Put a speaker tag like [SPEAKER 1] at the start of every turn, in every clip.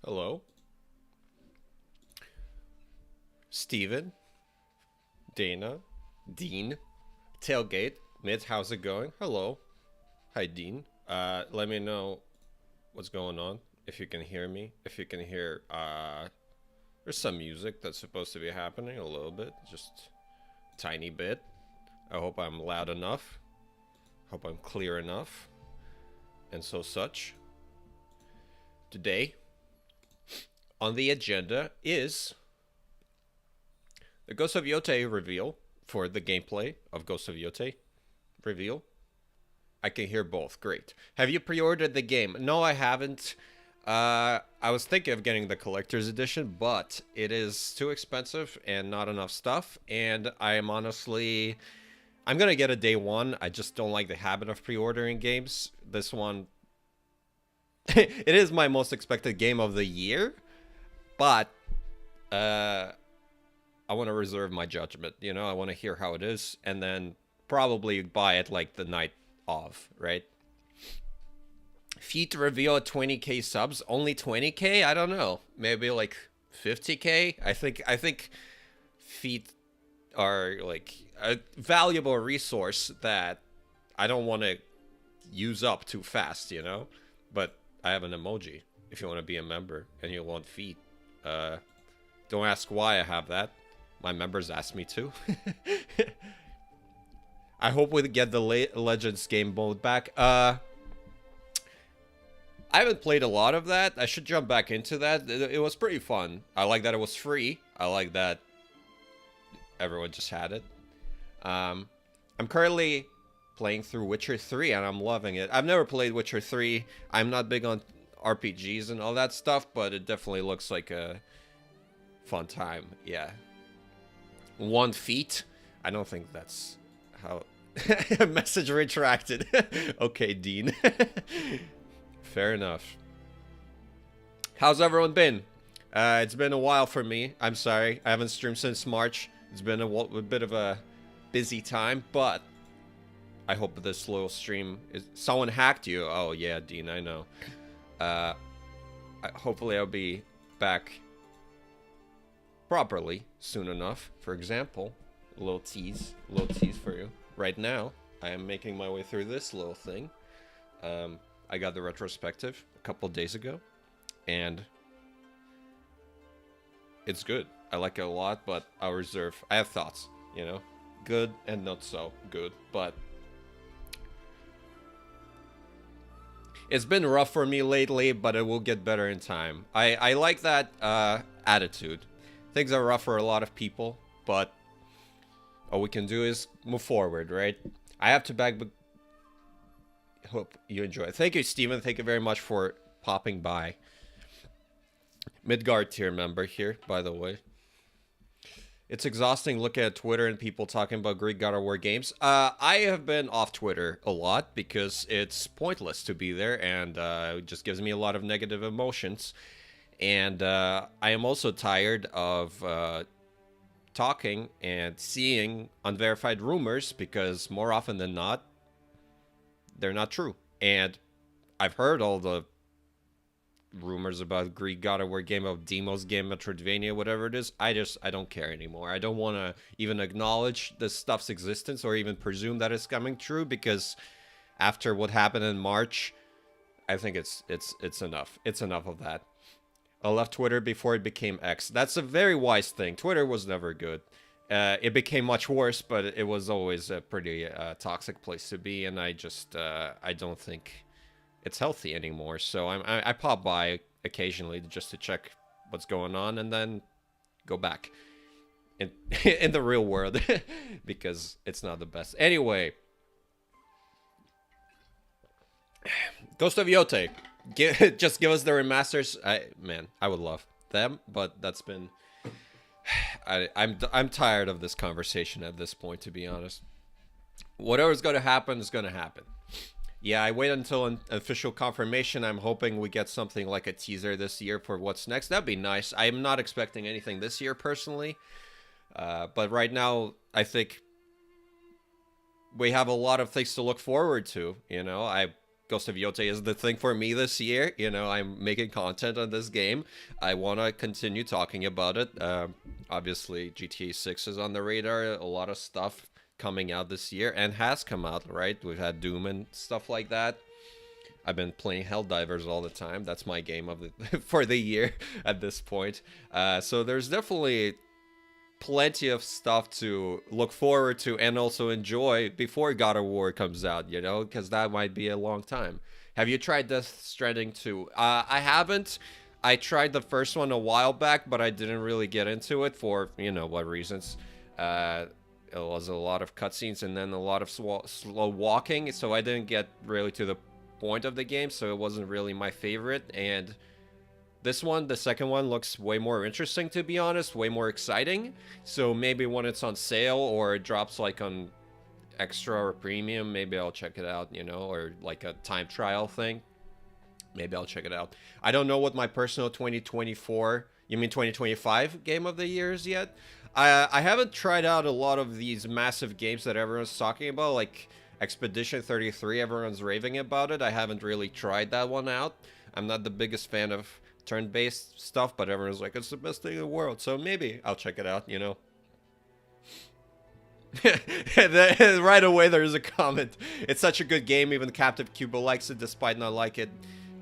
[SPEAKER 1] Hello. Steven, Dana, Dean, Tailgate, Mid, how's it going? Hello. Hi, Dean. Let me know what's going on. If you can hear me. If you can hear, there's some music that's supposed to be happening a little bit. Just a tiny bit. I hope I'm loud enough. Hope I'm clear enough. And so such. Today, on the agenda is the Ghost of Yotei reveal for the gameplay of Ghost of Yotei reveal. I can hear both. Great. Have you pre-ordered the game? No, I haven't. I was thinking of getting the collector's edition, but it is too expensive and not enough stuff. And I am honestly, I'm gonna get a day one. I just don't like the habit of pre-ordering games. This one, it is my most expected game of the year, but I want to reserve my judgment. You know, I want to hear how it is, and then probably buy it like the night of, right? Feet reveal at 20k subs, only 20k. I don't know, maybe like 50k. I think feet are like a valuable resource that I don't want to use up too fast, you know. But I have an emoji if you want to be a member and you want feet. Don't ask why I have that. My members asked me to. I hope we get the Legends game mode back. I haven't played a lot of that. I should jump back into that. It was pretty fun. I like that it was free. I like that everyone just had it. I'm currently playing through Witcher 3 and I'm loving it. I've never played Witcher 3. I'm not big on RPGs and all that stuff, but it definitely looks like a fun time. Yeah. 1 feet? I don't think that's how... Message retracted. Okay, Dean. Fair enough. How's everyone been? It's been a while for me. I'm sorry. I haven't streamed since March. It's been a bit of a busy time, but I hope this little stream is... Someone hacked you. Oh, yeah, Dean, I know. Hopefully I'll be back properly soon enough. For example, a little tease for you. Right now, I am making my way through this little thing. I got the retrospective a couple days ago, and it's good. I like it a lot, but I'll reserve. I have thoughts, you know, good and not so good, but it's been rough for me lately, but it will get better in time. I like that attitude. Things are rough for a lot of people, but all we can do is move forward, right? I have to back, but hope you enjoy it. Thank you, Steven. Thank you very much for popping by. Midgard tier member here, by the way. It's exhausting looking at Twitter and people talking about Greek God of War games. I have been off Twitter a lot because it's pointless to be there, and it just gives me a lot of negative emotions. And I am also tired of talking and seeing unverified rumors because more often than not, they're not true. And I've heard all the rumors about Greek God of War game, of Demo's game, Metroidvania, whatever it is. I don't care anymore. I don't want to even acknowledge this stuff's existence or even presume that it's coming true, because after what happened in March, I think it's enough. It's enough of that. I left Twitter before it became X. That's a very wise thing. Twitter was never good. It became much worse, but it was always a pretty toxic place to be, and I just I don't think it's healthy anymore. So I pop by occasionally just to check what's going on, and then go back in in the real world because it's not the best. Anyway, Ghost of Yotei. Just give us the remasters. I would love them, but that's been... I'm tired of this conversation at this point, to be honest. Whatever's going to happen is going to happen. Yeah, I wait until an official confirmation. I'm hoping we get something like a teaser this year for what's next. That'd be nice. I'm not expecting anything this year, personally. But right now, I think we have a lot of things to look forward to. You know, Ghost of Yotei is the thing for me this year. You know, I'm making content on this game. I want to continue talking about it. Obviously, GTA 6 is on the radar. A lot of stuff coming out this year and has come out, right? We've had Doom and stuff like that. I've been playing Helldivers all the time. That's my game of the for the year at this point. So there's definitely plenty of stuff to look forward to and also enjoy before God of War comes out, you know, because that might be a long time. Have you tried Death Stranding 2? I haven't. I tried the first one a while back, but I didn't really get into it for, you know, what reasons. It was a lot of cutscenes and then a lot of slow walking, so I didn't get really to the point of the game, so it wasn't really my favorite. And this one, the second one, looks way more interesting, to be honest, way more exciting. So maybe when it's on sale or it drops like on extra or premium, maybe I'll check it out, you know, or like a time trial thing. Maybe I'll check it out. I don't know what my personal 2024, you mean 2025 game of the year is yet. I haven't tried out a lot of these massive games that everyone's talking about, like Expedition 33, everyone's raving about it. I haven't really tried that one out. I'm not the biggest fan of turn-based stuff, but everyone's like, it's the best thing in the world, so maybe I'll check it out, you know. Right away there's a comment. It's such a good game, even Captive Cuba likes it despite not like it.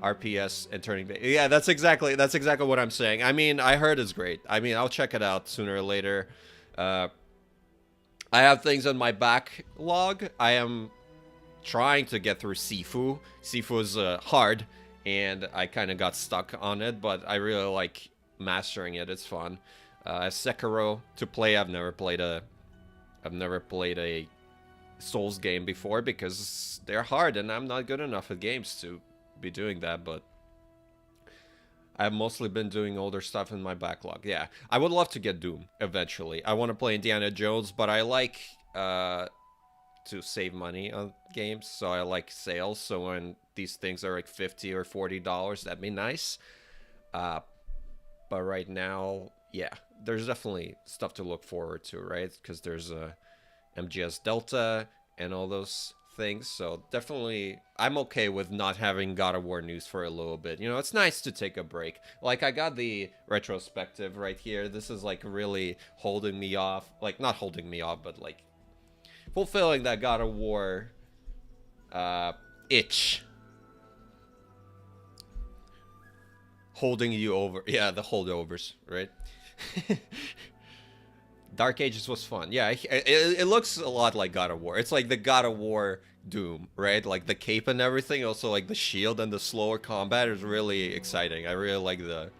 [SPEAKER 1] RPS and turning base. Yeah, that's exactly what I'm saying. I mean, I heard it's great. I mean, I'll check it out sooner or later. I have things on my backlog. I am trying to get through Sifu. Sifu is hard, and I kind of got stuck on it, but I really like mastering it. It's fun. Sekiro to play. I've never played a Souls game before because they're hard, and I'm not good enough at games to be doing that. But I've mostly been doing older stuff in my backlog. Yeah, I would love to get Doom eventually. I want to play Indiana Jones, but I like to save money on games, so I like sales. So when these things are like $50 or $40, that'd be nice. But right now, yeah, there's definitely stuff to look forward to, right? Because there's MGS Delta and all those things. So definitely, I'm okay with not having God of War news for a little bit. You know, it's nice to take a break. Like, I got the retrospective right here. This is like really holding me off. Like, not holding me off, but like fulfilling that God of War itch. Holding you over. Yeah, the holdovers, right? Dark Ages was fun. Yeah, it looks a lot like God of War. It's like the God of War Doom, right? Like the cape and everything. Also, like the shield and the slower combat is really exciting. I really like the...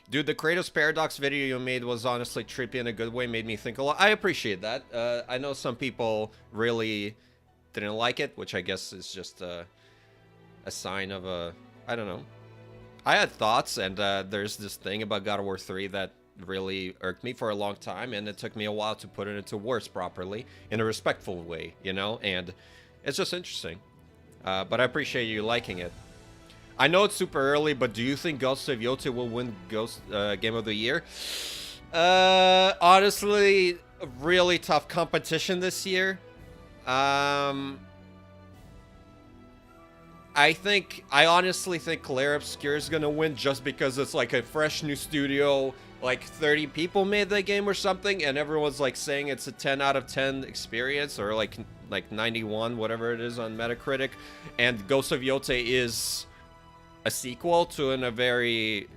[SPEAKER 1] Dude, the Kratos Paradox video you made was honestly trippy in a good way. Made me think a lot. I appreciate that. I know some people really didn't like it, which I guess is just a sign of a... I don't know. I had thoughts, and there's this thing about God of War 3 that really irked me for a long time, and it took me a while to put it into words properly, in a respectful way, you know? And it's just interesting. But I appreciate you liking it. I know it's super early, but do you think Ghost of Yotei will win Game of the Year? Honestly, really tough competition this year. I honestly think Claire Obscure is gonna win just because it's like a fresh new studio, like 30 people made the game or something, and everyone's like saying it's a 10 out of 10 experience, or like 91, whatever it is on Metacritic. And Ghost of Yotei is a sequel to a very,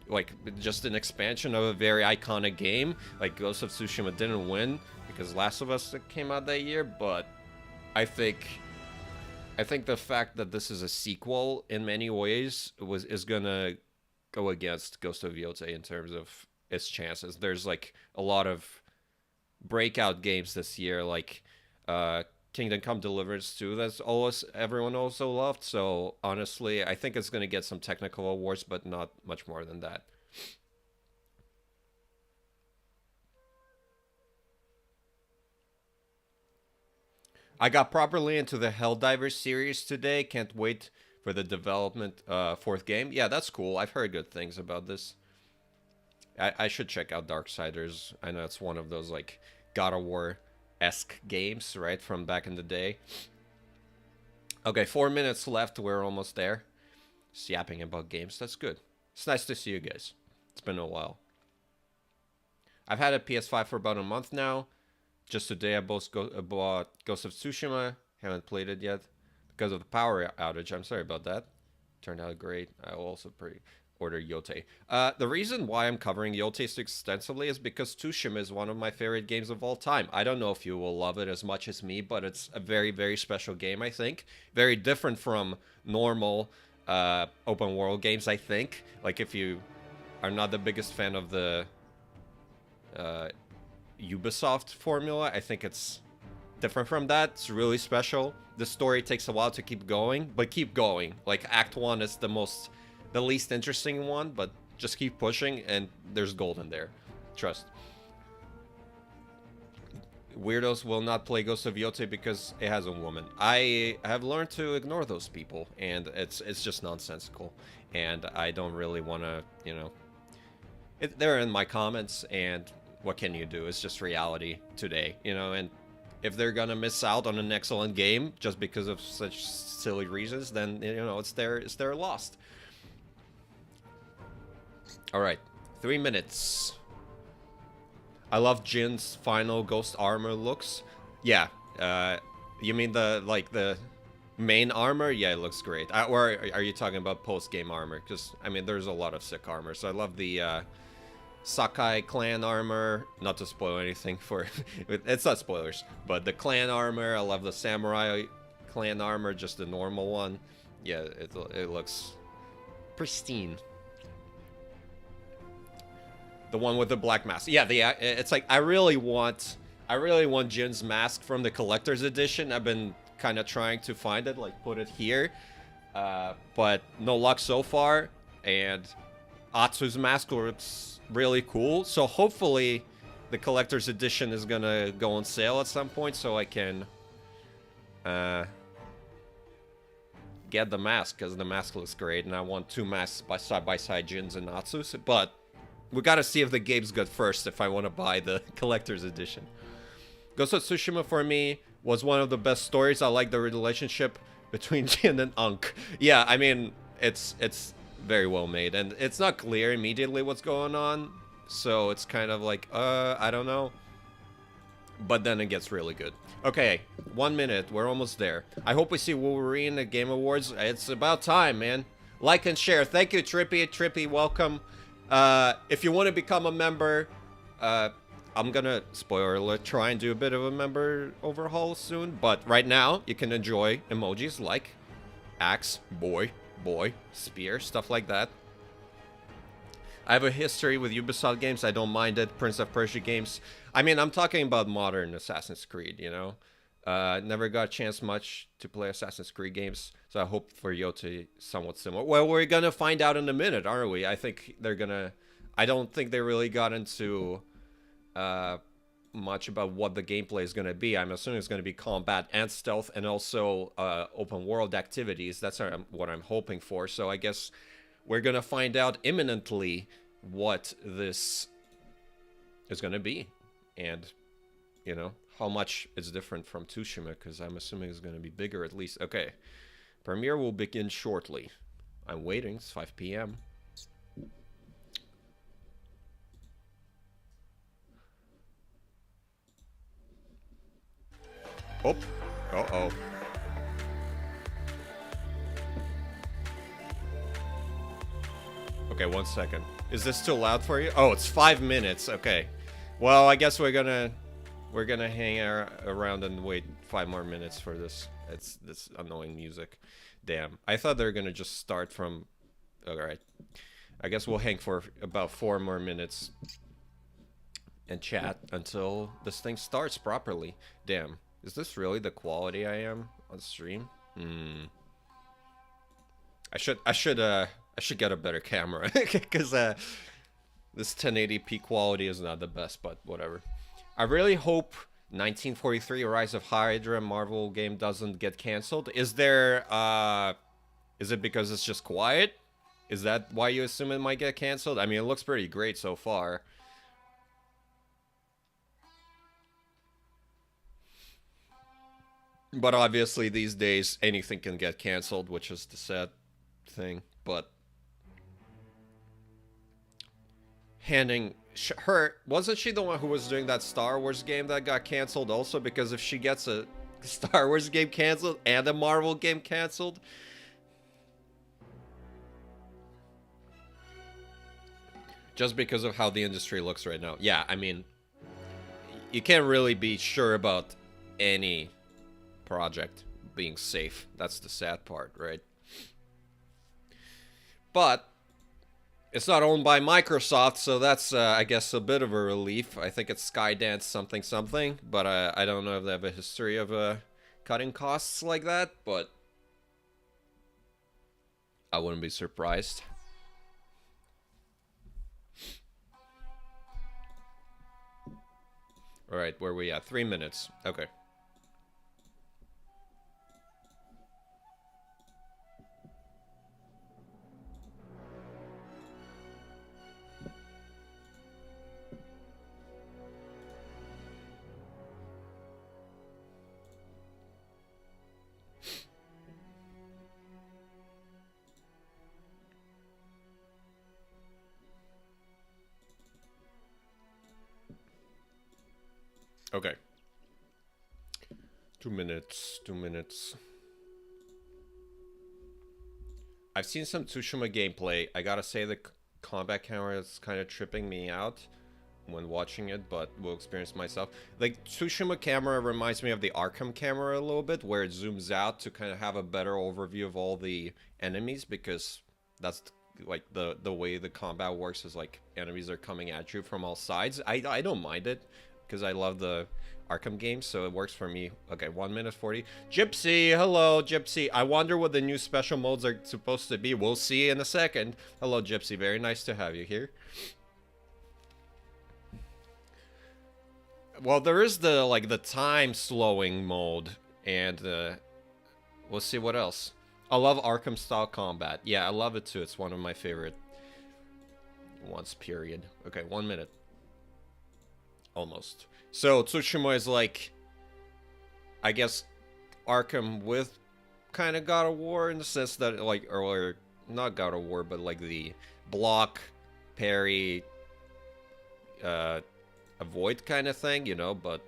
[SPEAKER 1] like, just an expansion of a very iconic game. Like, Ghost of Tsushima didn't win because Last of Us came out that year, but I think the fact that this is a sequel in many ways is gonna go against Ghost of Yotei in terms of its chances. There's like a lot of breakout games this year, like Kingdom Come Deliverance 2, that's always everyone also loved. So honestly, I think it's gonna get some technical awards, but not much more than that. I got properly into the Helldivers series today. Can't wait for the development fourth game. Yeah, that's cool. I've heard good things about this. I should check out Darksiders. I know it's one of those like God of War-esque games, right, from back in the day. Okay, 4 minutes left. We're almost there. Just yapping about games. That's good. It's nice to see you guys. It's been a while. I've had a PS5 for about a month now. Just today I bought Ghost of Tsushima. Haven't played it yet because of the power outage. I'm sorry about that. Turned out great. I will also order Yotei. The reason why I'm covering Yotei so extensively is because Tsushima is one of my favorite games of all time. I don't know if you will love it as much as me, but it's a very, very special game, I think. Very different from normal open world games, I think. Like, if you are not the biggest fan of the Ubisoft formula, I think it's different from that. It's really special. The story takes a while to keep going, but keep going. Like, Act 1 is the least interesting one, but just keep pushing, and there's gold in there. Trust. Weirdos will not play Ghost of Yotei because it has a woman. I have learned to ignore those people, and it's just nonsensical. And I don't really want to, you know... they're in my comments, and what can you do? It's just reality today, you know, and if they're gonna miss out on an excellent game just because of such silly reasons, then, you know, it's their loss. Alright, 3 minutes. I love Jin's final ghost armor looks. Yeah, you mean the main armor? Yeah, it looks great. Or are you talking about post-game armor? Because, I mean, there's a lot of sick armor. So I love the Sakai clan armor. Not to spoil anything for... it's not spoilers. But the clan armor, I love the samurai clan armor, just the normal one. Yeah, it looks pristine. The one with the black mask. Yeah, it's like I really want Jin's mask from the collector's edition. I've been kind of trying to find it, like put it here, but no luck so far. And Atsu's mask looks really cool, so hopefully the collector's edition is gonna go on sale at some point, so I can get the mask, because the mask looks great, and I want two masks side by side, Jin's and Atsu's. But we gotta see if the game's good first if I want to buy the collector's edition. Ghost of Tsushima for me was one of the best stories. I like the relationship between Jin and Ankh. Yeah, I mean, it's very well made, and it's not clear immediately what's going on, so it's kind of like, I don't know. But then it gets really good. Okay, 1 minute, we're almost there. I hope we see Wolverine at Game Awards. It's about time, man. Like and share. Thank you, Trippy, welcome. If you want to become a member, I'm gonna, spoiler alert, try and do a bit of a member overhaul soon. But right now, you can enjoy emojis like axe, boy, spear, stuff like that. I have a history with Ubisoft games. I don't mind it. Prince of Persia games. I mean, I'm talking about modern Assassin's Creed, you know? Never got a chance much to play Assassin's Creed games, so I hope for Yotei somewhat similar. Well, we're gonna find out in a minute, aren't we? I think they're gonna... I don't think they really got into much about what the gameplay is gonna be. I'm assuming it's gonna be combat and stealth, and also open world activities. That's what I'm hoping for. So I guess we're gonna find out imminently what this is gonna be, and, you know, how much it's different from Tsushima, because I'm assuming it's going to be bigger at least. Okay, premiere will begin shortly. I'm waiting. It's 5 p.m. Oh, uh-oh. Okay, 1 second. Is this too loud for you? Oh, it's 5 minutes. Okay. Well, I guess we're gonna hang around and wait 5 more minutes for this. It's this annoying music. Damn. I thought they were gonna just start from... Alright. I guess we'll hang for about 4 more minutes and chat until this thing starts properly. Damn. Is this really the quality I am on stream? I should get a better camera, because this 1080p quality is not the best, but whatever. I really hope 1943 Rise of Hydra Marvel game doesn't get canceled. Is there, is it because it's just quiet? Is that why you assume it might get canceled? I mean, it looks pretty great so far. But obviously these days anything can get canceled, which is the sad thing. But handing her, wasn't she the one who was doing that Star Wars game that got canceled also? Because if she gets a Star Wars game canceled and a Marvel game canceled, just because of how the industry looks right now. Yeah, I mean, you can't really be sure about any project being safe. That's the sad part, right? But it's not owned by Microsoft, so that's, I guess, a bit of a relief. I think it's Skydance something something, but I don't know if they have a history of cutting costs like that, but I wouldn't be surprised. All right, where are we at? 3 minutes. Okay. Okay. 2 minutes. 2 minutes. I've seen some Tsushima gameplay. I gotta say the combat camera is kind of tripping me out when watching it, but will experience myself. Like, Tsushima camera reminds me of the Arkham camera a little bit, where it zooms out to kind of have a better overview of all the enemies, because that's like the way the combat works is like enemies are coming at you from all sides. I don't mind it because I love the Arkham games, so it works for me. Okay, 1 minute 40. Gypsy, hello, Gypsy. I wonder what the new special modes are supposed to be. We'll see in a second. Hello, Gypsy. Very nice to have you here. Well, there is the time slowing mode, and we'll see what else. I love Arkham style combat. Yeah, I love it too. It's one of my favorite ones, period. Okay, 1 minute. Almost. So Tsushima is like, I guess, Arkham with kind of God of War, in the sense that, like, or not God of War, but like the block, parry, avoid kind of thing, you know, but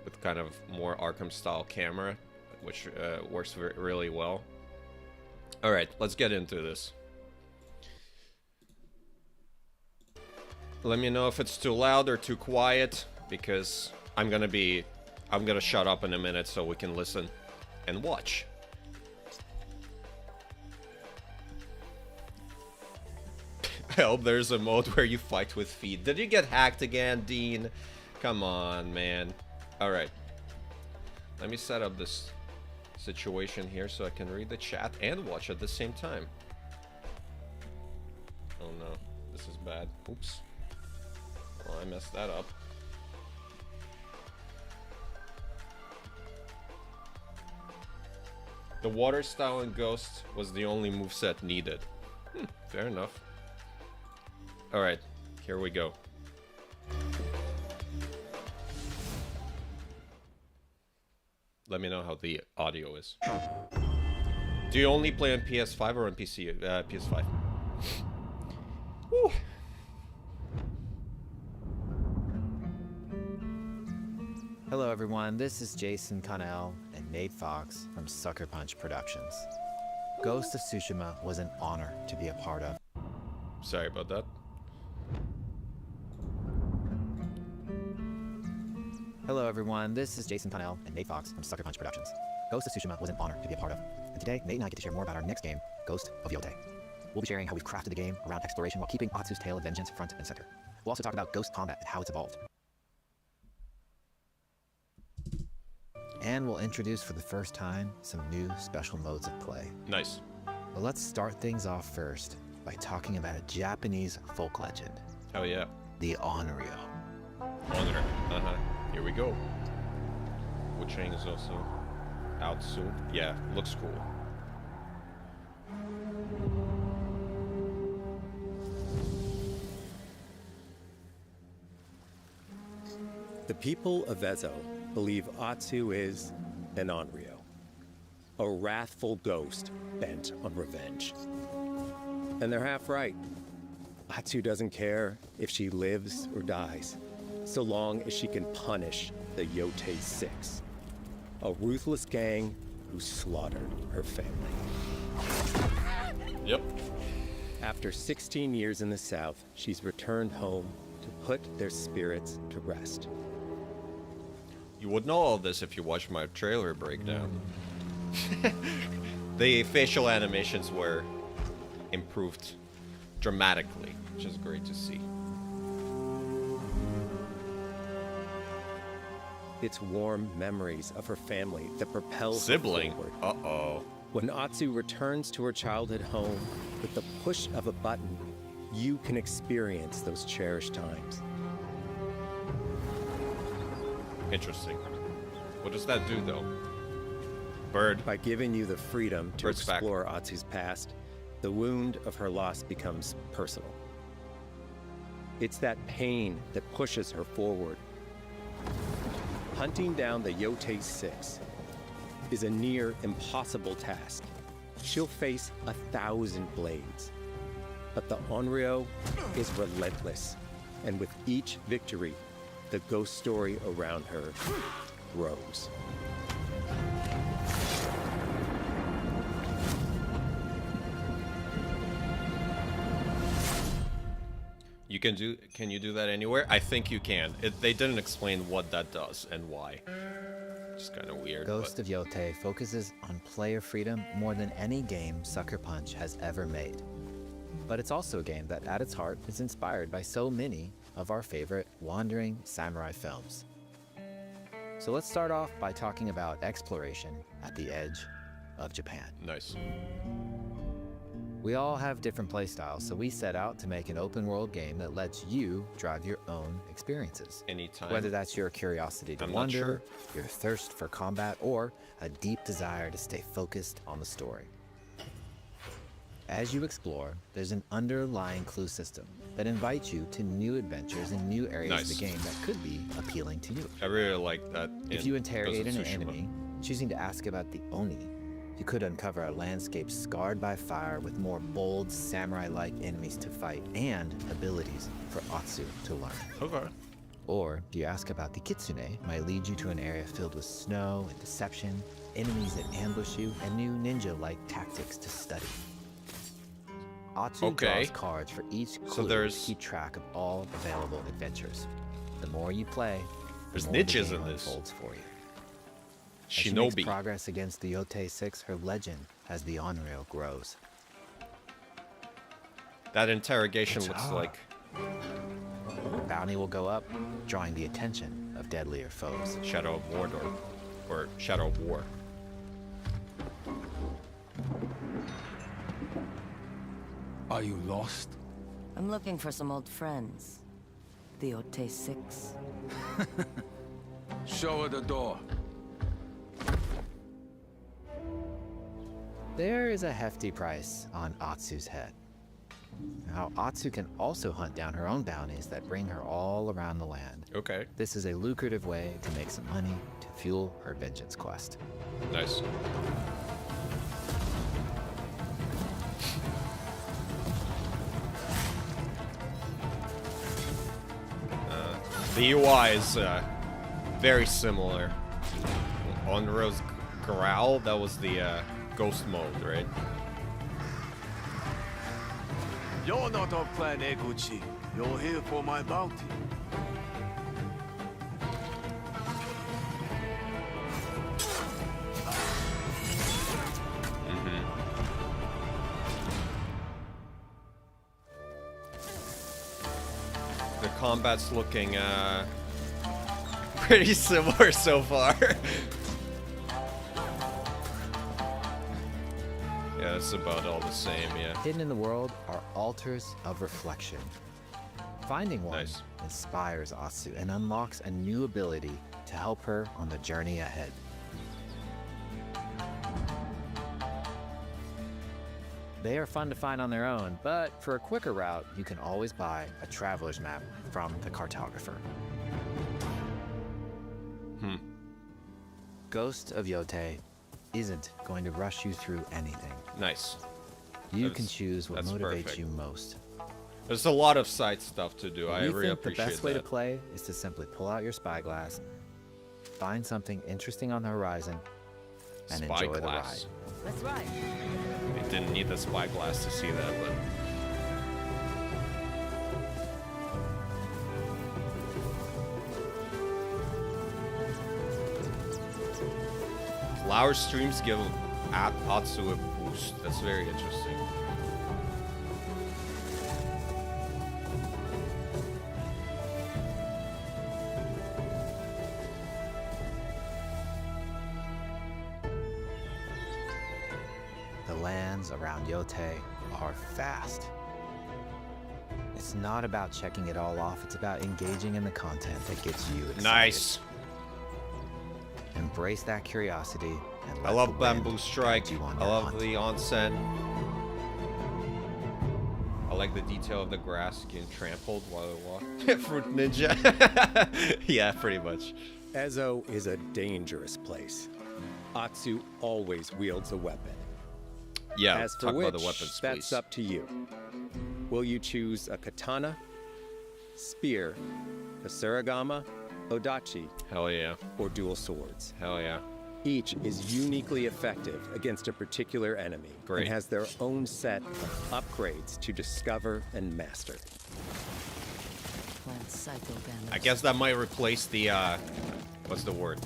[SPEAKER 1] with kind of more Arkham style camera, which works really well. All right, let's get into this. Let me know if it's too loud or too quiet, because I'm gonna shut up in a minute so we can listen and watch. I hope there's a mode where you fight with feet. Did you get hacked again, Dean? Come on, man. Alright. Let me set up this situation here so I can read the chat and watch at the same time. Oh no, this is bad. Oops. Oh, I messed that up. The water style in Ghost was the only moveset needed. Fair enough. Alright, here we go. Let me know how the audio is. Do you only play on PS5 or on PC? PS5. Woo.
[SPEAKER 2] Hello everyone, this is Jason Connell and Nate Fox from Sucker Punch Productions. Ghost of Tsushima was an honor to be a part of.
[SPEAKER 1] Sorry about that.
[SPEAKER 2] Hello everyone, this is Jason Connell and Nate Fox from Sucker Punch Productions. Ghost of Tsushima was an honor to be a part of. And today, Nate and I get to share more about our next game, Ghost of Yotei. We'll be sharing how we've crafted the game around exploration while keeping Atsu's tale of vengeance front and center. We'll also talk about Ghost combat and how it's evolved. And we'll introduce for the first time some new special modes of play.
[SPEAKER 1] Nice.
[SPEAKER 2] But let's start things off first by talking about a Japanese folk legend.
[SPEAKER 1] Oh yeah.
[SPEAKER 2] The Onryo.
[SPEAKER 1] Honor. Here we go. Wuchang is also out soon. Yeah, looks cool.
[SPEAKER 3] The people of Ezo believe Atsu is and Onryo, a wrathful ghost bent on revenge. And they're half right. Atsu doesn't care if she lives or dies, so long as she can punish the Yotei 6, a ruthless gang who slaughtered her family.
[SPEAKER 1] Yep.
[SPEAKER 3] After 16 years in the South, she's returned home to put their spirits to rest.
[SPEAKER 1] You would know all this if you watched my trailer breakdown. The facial animations were improved dramatically, which is great to see.
[SPEAKER 3] It's warm memories of her family that propel her
[SPEAKER 1] Sibling.
[SPEAKER 3] forward.
[SPEAKER 1] Uh-oh.
[SPEAKER 3] When Atsu returns to her childhood home, with the push of a button, you can experience those cherished times.
[SPEAKER 1] Interesting. What does that do, though? Bird.
[SPEAKER 3] By giving you the freedom to
[SPEAKER 1] Bird's back.
[SPEAKER 3] explore Atsu's past, the wound of her loss becomes personal. It's that pain that pushes her forward. Hunting down the Yotei 6 is a near impossible task. She'll face 1,000 blades. But the Onryo is relentless, and with each victory, the ghost story around her grows.
[SPEAKER 1] Can you do that anywhere? I think you can. They didn't explain what that does and why. It's kind of weird.
[SPEAKER 2] Ghost of Yotei focuses on player freedom more than any game Sucker Punch has ever made. But it's also a game that at its heart is inspired by so many of our favorite wandering samurai films. So let's start off by talking about exploration at the edge of Japan.
[SPEAKER 1] Nice.
[SPEAKER 2] We all have different playstyles, so we set out to make an open world game that lets you drive your own experiences.
[SPEAKER 1] Anytime.
[SPEAKER 2] Whether that's your curiosity to
[SPEAKER 1] I'm not
[SPEAKER 2] wander,
[SPEAKER 1] sure.
[SPEAKER 2] your thirst for combat, or a deep desire to stay focused on the story. As you explore, there's an underlying clue system that invites you to new adventures and new areas of
[SPEAKER 1] Nice.
[SPEAKER 2] the game that could be appealing to you.
[SPEAKER 1] I really like that.
[SPEAKER 2] If you interrogate an enemy, choosing to ask about the Oni, you could uncover a landscape scarred by fire with more bold, samurai-like enemies to fight and abilities for Atsu to learn.
[SPEAKER 1] Okay.
[SPEAKER 2] Or do you ask about the Kitsune, might lead you to an area filled with snow and deception, enemies that ambush you, and new ninja-like tactics to study. Atsu draws cards for each clue to keep track of all available adventures. The more you play, the
[SPEAKER 1] There's
[SPEAKER 2] more the
[SPEAKER 1] niches
[SPEAKER 2] game
[SPEAKER 1] in this.
[SPEAKER 2] unfolds for you. As she makes
[SPEAKER 1] Shinobi.
[SPEAKER 2] progress against the Yotei 6, her legend as the Onryo grows.
[SPEAKER 1] That interrogation looks like
[SPEAKER 2] Bounty will go up, drawing the attention of deadlier foes.
[SPEAKER 1] Shadow of Mordor, or Shadow of War.
[SPEAKER 4] Are you lost?
[SPEAKER 5] I'm looking for some old friends. The Yotei 6.
[SPEAKER 4] Show her the door.
[SPEAKER 2] There is a hefty price on Atsu's head. Now, Atsu can also hunt down her own bounties that bring her all around the land.
[SPEAKER 1] Okay.
[SPEAKER 2] This is a lucrative way to make some money to fuel her vengeance quest.
[SPEAKER 1] Nice. The UI is very similar. Onryo's Growl, that was the ghost mode, right?
[SPEAKER 6] You're not of Clan Eguchi. You're here for my bounty.
[SPEAKER 1] The combat's looking pretty similar so far. Yeah, it's about all the same, yeah.
[SPEAKER 2] Hidden in the world are altars of reflection. Finding one
[SPEAKER 1] Nice.
[SPEAKER 2] inspires Atsu and unlocks a new ability to help her on the journey ahead. They are fun to find on their own, but for a quicker route, you can always buy a traveler's map from the cartographer. Ghost of Yotei isn't going to rush you through anything.
[SPEAKER 1] Nice.
[SPEAKER 2] You can choose what
[SPEAKER 1] that's
[SPEAKER 2] motivates
[SPEAKER 1] perfect.
[SPEAKER 2] you most.
[SPEAKER 1] There's a lot of side stuff to do. I
[SPEAKER 2] We
[SPEAKER 1] really
[SPEAKER 2] think the
[SPEAKER 1] appreciate
[SPEAKER 2] best way to
[SPEAKER 1] that.
[SPEAKER 2] play is to simply pull out your spyglass, find something interesting on the horizon, and enjoy the ride.
[SPEAKER 1] Spyglass.
[SPEAKER 5] Let's ride.
[SPEAKER 1] It didn't need the spyglass to see that, but flower streams give Atsu a boost. That's very interesting.
[SPEAKER 2] The lands around Yotei are vast. It's not about checking it all off, it's about engaging in the content that gets you excited.
[SPEAKER 1] Nice.
[SPEAKER 2] Embrace that curiosity and
[SPEAKER 1] I
[SPEAKER 2] let
[SPEAKER 1] love
[SPEAKER 2] the wind
[SPEAKER 1] Bamboo Strike.
[SPEAKER 2] guide you on
[SPEAKER 1] I
[SPEAKER 2] your
[SPEAKER 1] love
[SPEAKER 2] hunt.
[SPEAKER 1] the onsen. I like the detail of the grass getting trampled while I walk. Fruit ninja. Yeah, pretty much.
[SPEAKER 3] Ezo is a dangerous place. Atsu always wields a weapon.
[SPEAKER 1] Yeah,
[SPEAKER 3] As for
[SPEAKER 1] talk
[SPEAKER 3] which,
[SPEAKER 1] about the weapons,
[SPEAKER 3] that's
[SPEAKER 1] please.
[SPEAKER 3] up to you. Will you choose a katana, spear, kasuragama, odachi,
[SPEAKER 1] Hell yeah.
[SPEAKER 3] or dual swords?
[SPEAKER 1] Hell yeah.
[SPEAKER 3] Each is uniquely effective against a particular enemy
[SPEAKER 1] Great.
[SPEAKER 3] and has their own set of upgrades to discover and master.
[SPEAKER 5] Plant cytogamers.
[SPEAKER 1] I guess that might replace the, what's the word?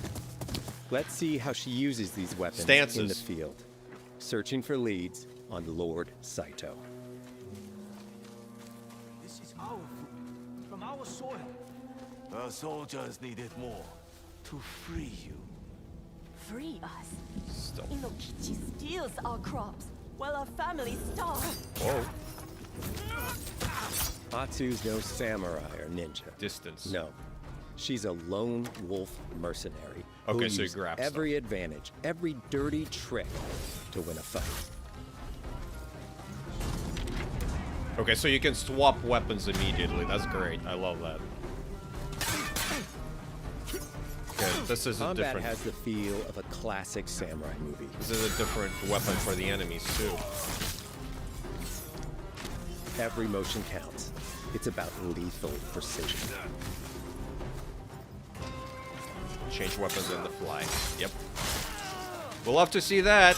[SPEAKER 3] Let's see how she uses these weapons in the
[SPEAKER 1] Stances.
[SPEAKER 3] field. Searching for leads on Lord Saito.
[SPEAKER 6] This is our food, from our soil. Our soldiers need it more to free you.
[SPEAKER 7] Free us.
[SPEAKER 1] Still.
[SPEAKER 7] Inokichi steals our crops while our families starve.
[SPEAKER 1] Whoa.
[SPEAKER 3] Atsu's no samurai or ninja.
[SPEAKER 1] Distance.
[SPEAKER 3] No. She's a lone wolf mercenary.
[SPEAKER 1] Okay,
[SPEAKER 3] who
[SPEAKER 1] so you
[SPEAKER 3] used
[SPEAKER 1] grab
[SPEAKER 3] every advantage, every dirty trick to win a fight.
[SPEAKER 1] Okay, so you can swap weapons immediately. That's great. I love that. Okay, this is a
[SPEAKER 3] Combat
[SPEAKER 1] different.
[SPEAKER 3] has the feel of a classic samurai movie.
[SPEAKER 1] This is a different weapon for the enemies too.
[SPEAKER 3] Every motion counts. It's about lethal precision.
[SPEAKER 1] Change weapons on the fly. Yep. We'll love to see that.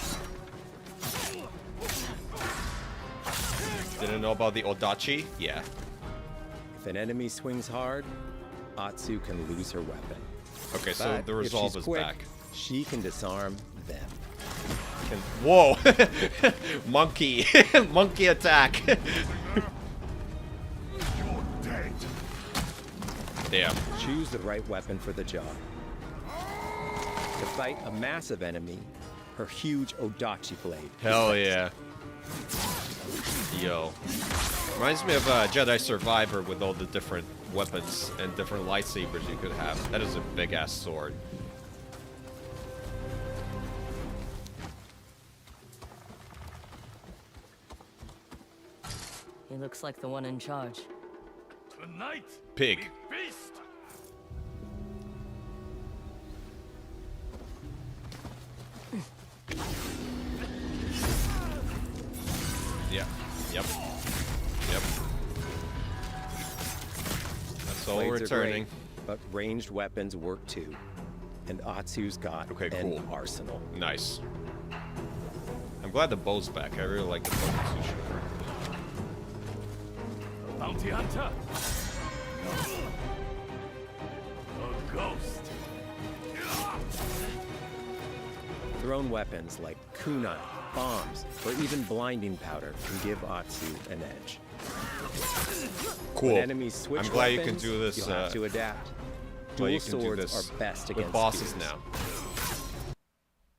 [SPEAKER 1] Didn't know about the Odachi? Yeah.
[SPEAKER 3] If an enemy swings hard, Atsu can lose her weapon.
[SPEAKER 1] Okay, so
[SPEAKER 3] But
[SPEAKER 1] the
[SPEAKER 3] if
[SPEAKER 1] resolve
[SPEAKER 3] she's
[SPEAKER 1] is
[SPEAKER 3] quick,
[SPEAKER 1] back.
[SPEAKER 3] she can disarm them.
[SPEAKER 1] Whoa! Monkey! Monkey attack! Damn.
[SPEAKER 3] Choose the right weapon for the job. To fight a massive enemy, her huge Odachi blade. is
[SPEAKER 1] Hell
[SPEAKER 3] best.
[SPEAKER 1] yeah. Yo. Reminds me of Jedi Survivor with all the different weapons and different lightsabers you could have. That is a big ass sword.
[SPEAKER 5] He looks like the one in charge.
[SPEAKER 6] Tonight,
[SPEAKER 1] Pig.
[SPEAKER 6] feast.
[SPEAKER 1] Yeah. Yep. Yep. That's all
[SPEAKER 3] Blades are
[SPEAKER 1] returning.
[SPEAKER 3] great, but ranged weapons work too. And Atsu's got
[SPEAKER 1] Okay,
[SPEAKER 3] an
[SPEAKER 1] cool.
[SPEAKER 3] arsenal.
[SPEAKER 1] Nice. I'm glad the bow's back. I really like the bow in Tsushima.
[SPEAKER 6] Bounty hunter. A ghost.
[SPEAKER 3] Thrown weapons like kunai, bombs, or even blinding powder can give Atsu an edge.
[SPEAKER 1] Cool.
[SPEAKER 3] When enemies switch
[SPEAKER 1] I'm glad you
[SPEAKER 3] weapons,
[SPEAKER 1] can do this.
[SPEAKER 3] you'll have to adapt.
[SPEAKER 1] Glad
[SPEAKER 3] Dual
[SPEAKER 1] you can do
[SPEAKER 3] swords
[SPEAKER 1] this
[SPEAKER 3] are best
[SPEAKER 1] with
[SPEAKER 3] against
[SPEAKER 1] bosses
[SPEAKER 3] spears.
[SPEAKER 1] now.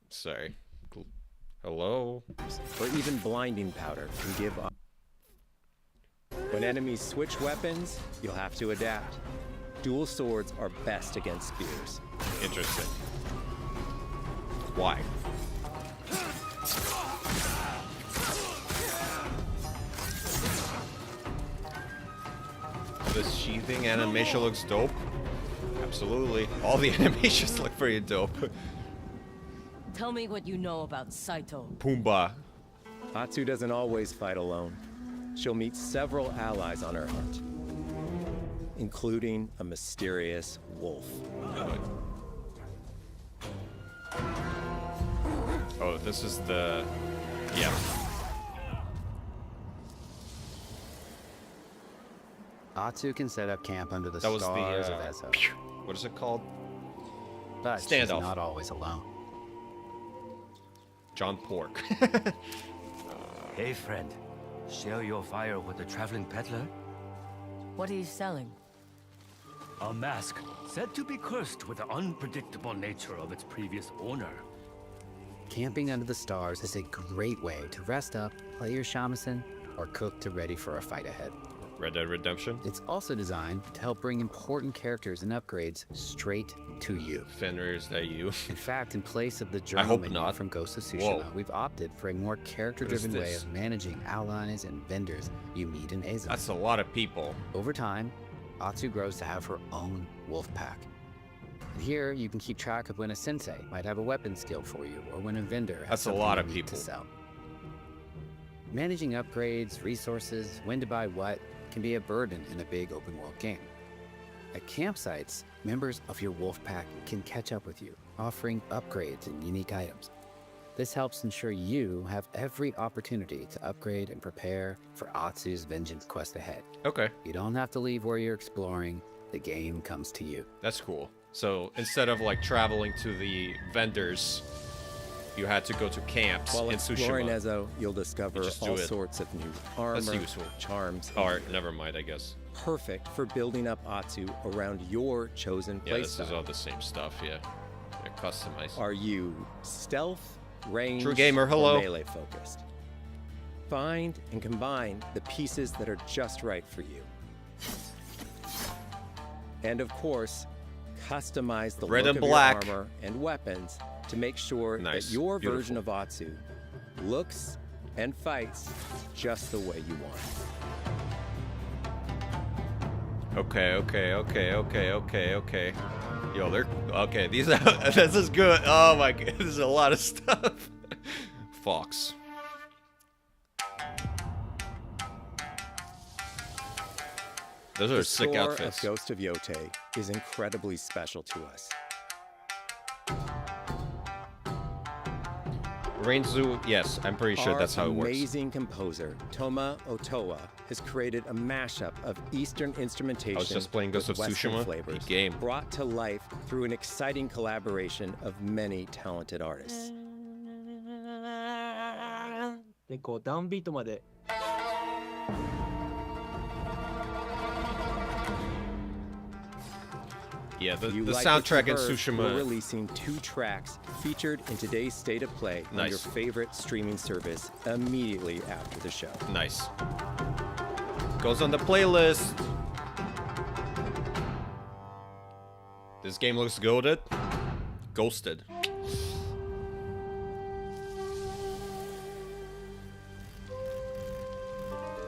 [SPEAKER 1] Sorry. Hello.
[SPEAKER 3] Or even blinding powder can give up. When enemies switch weapons, you'll have to adapt. Dual swords are best against spears.
[SPEAKER 1] Interesting. Why? This sheathing animation looks dope. Absolutely. All the animations look pretty dope.
[SPEAKER 5] Tell me what you know about Saito.
[SPEAKER 1] Pumbaa.
[SPEAKER 3] Atsu doesn't always fight alone. She'll meet several allies on her hunt, including a mysterious wolf.
[SPEAKER 1] Oh, this is the... Yeah.
[SPEAKER 8] Atsu can set up camp under the
[SPEAKER 1] That was
[SPEAKER 8] stars
[SPEAKER 1] the...
[SPEAKER 8] of Ezo,
[SPEAKER 1] what is it called?
[SPEAKER 8] but she's
[SPEAKER 1] standoff.
[SPEAKER 8] not always alone.
[SPEAKER 1] John Pork.
[SPEAKER 6] Hey, friend. Share your fire with the traveling peddler?
[SPEAKER 5] What are you selling?
[SPEAKER 6] A mask said to be cursed with the unpredictable nature of its previous owner.
[SPEAKER 8] Camping under the stars is a great way to rest up, play your shamisen, or cook to ready for a fight ahead.
[SPEAKER 1] Red Dead Redemption.
[SPEAKER 8] It's also designed to help bring important characters and upgrades straight to you.
[SPEAKER 1] Fenrir, is that you?
[SPEAKER 8] In fact, in place of the
[SPEAKER 1] I
[SPEAKER 8] journal
[SPEAKER 1] hope
[SPEAKER 8] menu
[SPEAKER 1] not.
[SPEAKER 8] from Ghost of Tsushima,
[SPEAKER 1] Whoa.
[SPEAKER 8] we've opted for a more character-driven
[SPEAKER 1] What is
[SPEAKER 8] way
[SPEAKER 1] this?
[SPEAKER 8] of managing allies and vendors you meet in Ezo.
[SPEAKER 1] That's a lot of people.
[SPEAKER 8] Over time, Atsu grows to have her own wolf pack. And here, you can keep track of when a sensei might have a weapon skill for you, or when a vendor has
[SPEAKER 1] That's a
[SPEAKER 8] something
[SPEAKER 1] lot
[SPEAKER 8] you
[SPEAKER 1] of
[SPEAKER 8] need
[SPEAKER 1] people.
[SPEAKER 8] to sell. Managing upgrades, resources, when to buy what, can be a burden in a big open world game. At campsites, members of your wolf pack can catch up with you, offering upgrades and unique items. This helps ensure you have every opportunity to upgrade and prepare for Atsu's vengeance quest ahead.
[SPEAKER 1] Okay,
[SPEAKER 8] You don't have to leave where you're exploring, the game comes to you.
[SPEAKER 1] that's cool. So instead of like traveling to the vendors, you had to go to camps
[SPEAKER 3] While
[SPEAKER 1] in
[SPEAKER 3] exploring
[SPEAKER 1] Tsushima.
[SPEAKER 3] Ezo, you'll discover
[SPEAKER 1] just do
[SPEAKER 3] all
[SPEAKER 1] it.
[SPEAKER 3] sorts of new armor,
[SPEAKER 1] useful.
[SPEAKER 3] charms,
[SPEAKER 1] Or never mind, I guess.
[SPEAKER 3] perfect for building up Atsu around your chosen
[SPEAKER 1] Yeah, this is
[SPEAKER 3] playstyle.
[SPEAKER 1] all the same stuff. Yeah, customized.
[SPEAKER 3] Are you stealth, range,
[SPEAKER 1] True gamer,
[SPEAKER 3] or
[SPEAKER 1] hello.
[SPEAKER 3] melee focused? Find and combine the pieces that are just right for you. And of course, customize the
[SPEAKER 1] Red
[SPEAKER 3] look
[SPEAKER 1] and
[SPEAKER 3] of
[SPEAKER 1] black.
[SPEAKER 3] your armor and weapons to make sure
[SPEAKER 1] Nice.
[SPEAKER 3] that your
[SPEAKER 1] Beautiful.
[SPEAKER 3] version of Atsu looks and fights just the way you want.
[SPEAKER 1] Okay. Yo, they're okay. These are this is good. Oh my god, this is a lot of stuff. Fox. Those are
[SPEAKER 3] The
[SPEAKER 1] sick
[SPEAKER 3] score
[SPEAKER 1] outfits.
[SPEAKER 3] of Ghost of Yotei is incredibly special to us.
[SPEAKER 1] Rainzu, yes, I'm pretty sure
[SPEAKER 3] Our
[SPEAKER 1] that's how it works.
[SPEAKER 3] amazing composer, Toma Otoa, has created a mashup of Eastern instrumentation
[SPEAKER 1] just playing Ghost
[SPEAKER 3] with
[SPEAKER 1] of
[SPEAKER 3] Western
[SPEAKER 1] Tsushima,
[SPEAKER 3] flavors,
[SPEAKER 1] the game.
[SPEAKER 3] brought to life through an exciting collaboration of many talented artists.
[SPEAKER 9] でこうダウンビートまで
[SPEAKER 1] Yeah, the,
[SPEAKER 3] If you
[SPEAKER 1] the
[SPEAKER 3] like what
[SPEAKER 1] soundtrack
[SPEAKER 3] you
[SPEAKER 1] in
[SPEAKER 3] heard, We're
[SPEAKER 1] Tsushima.
[SPEAKER 3] releasing 2 tracks featured in today's State of Play on your
[SPEAKER 1] Nice.
[SPEAKER 3] favorite streaming service immediately after the show.
[SPEAKER 1] Nice. Goes on the playlist. This game looks goated. Ghosted.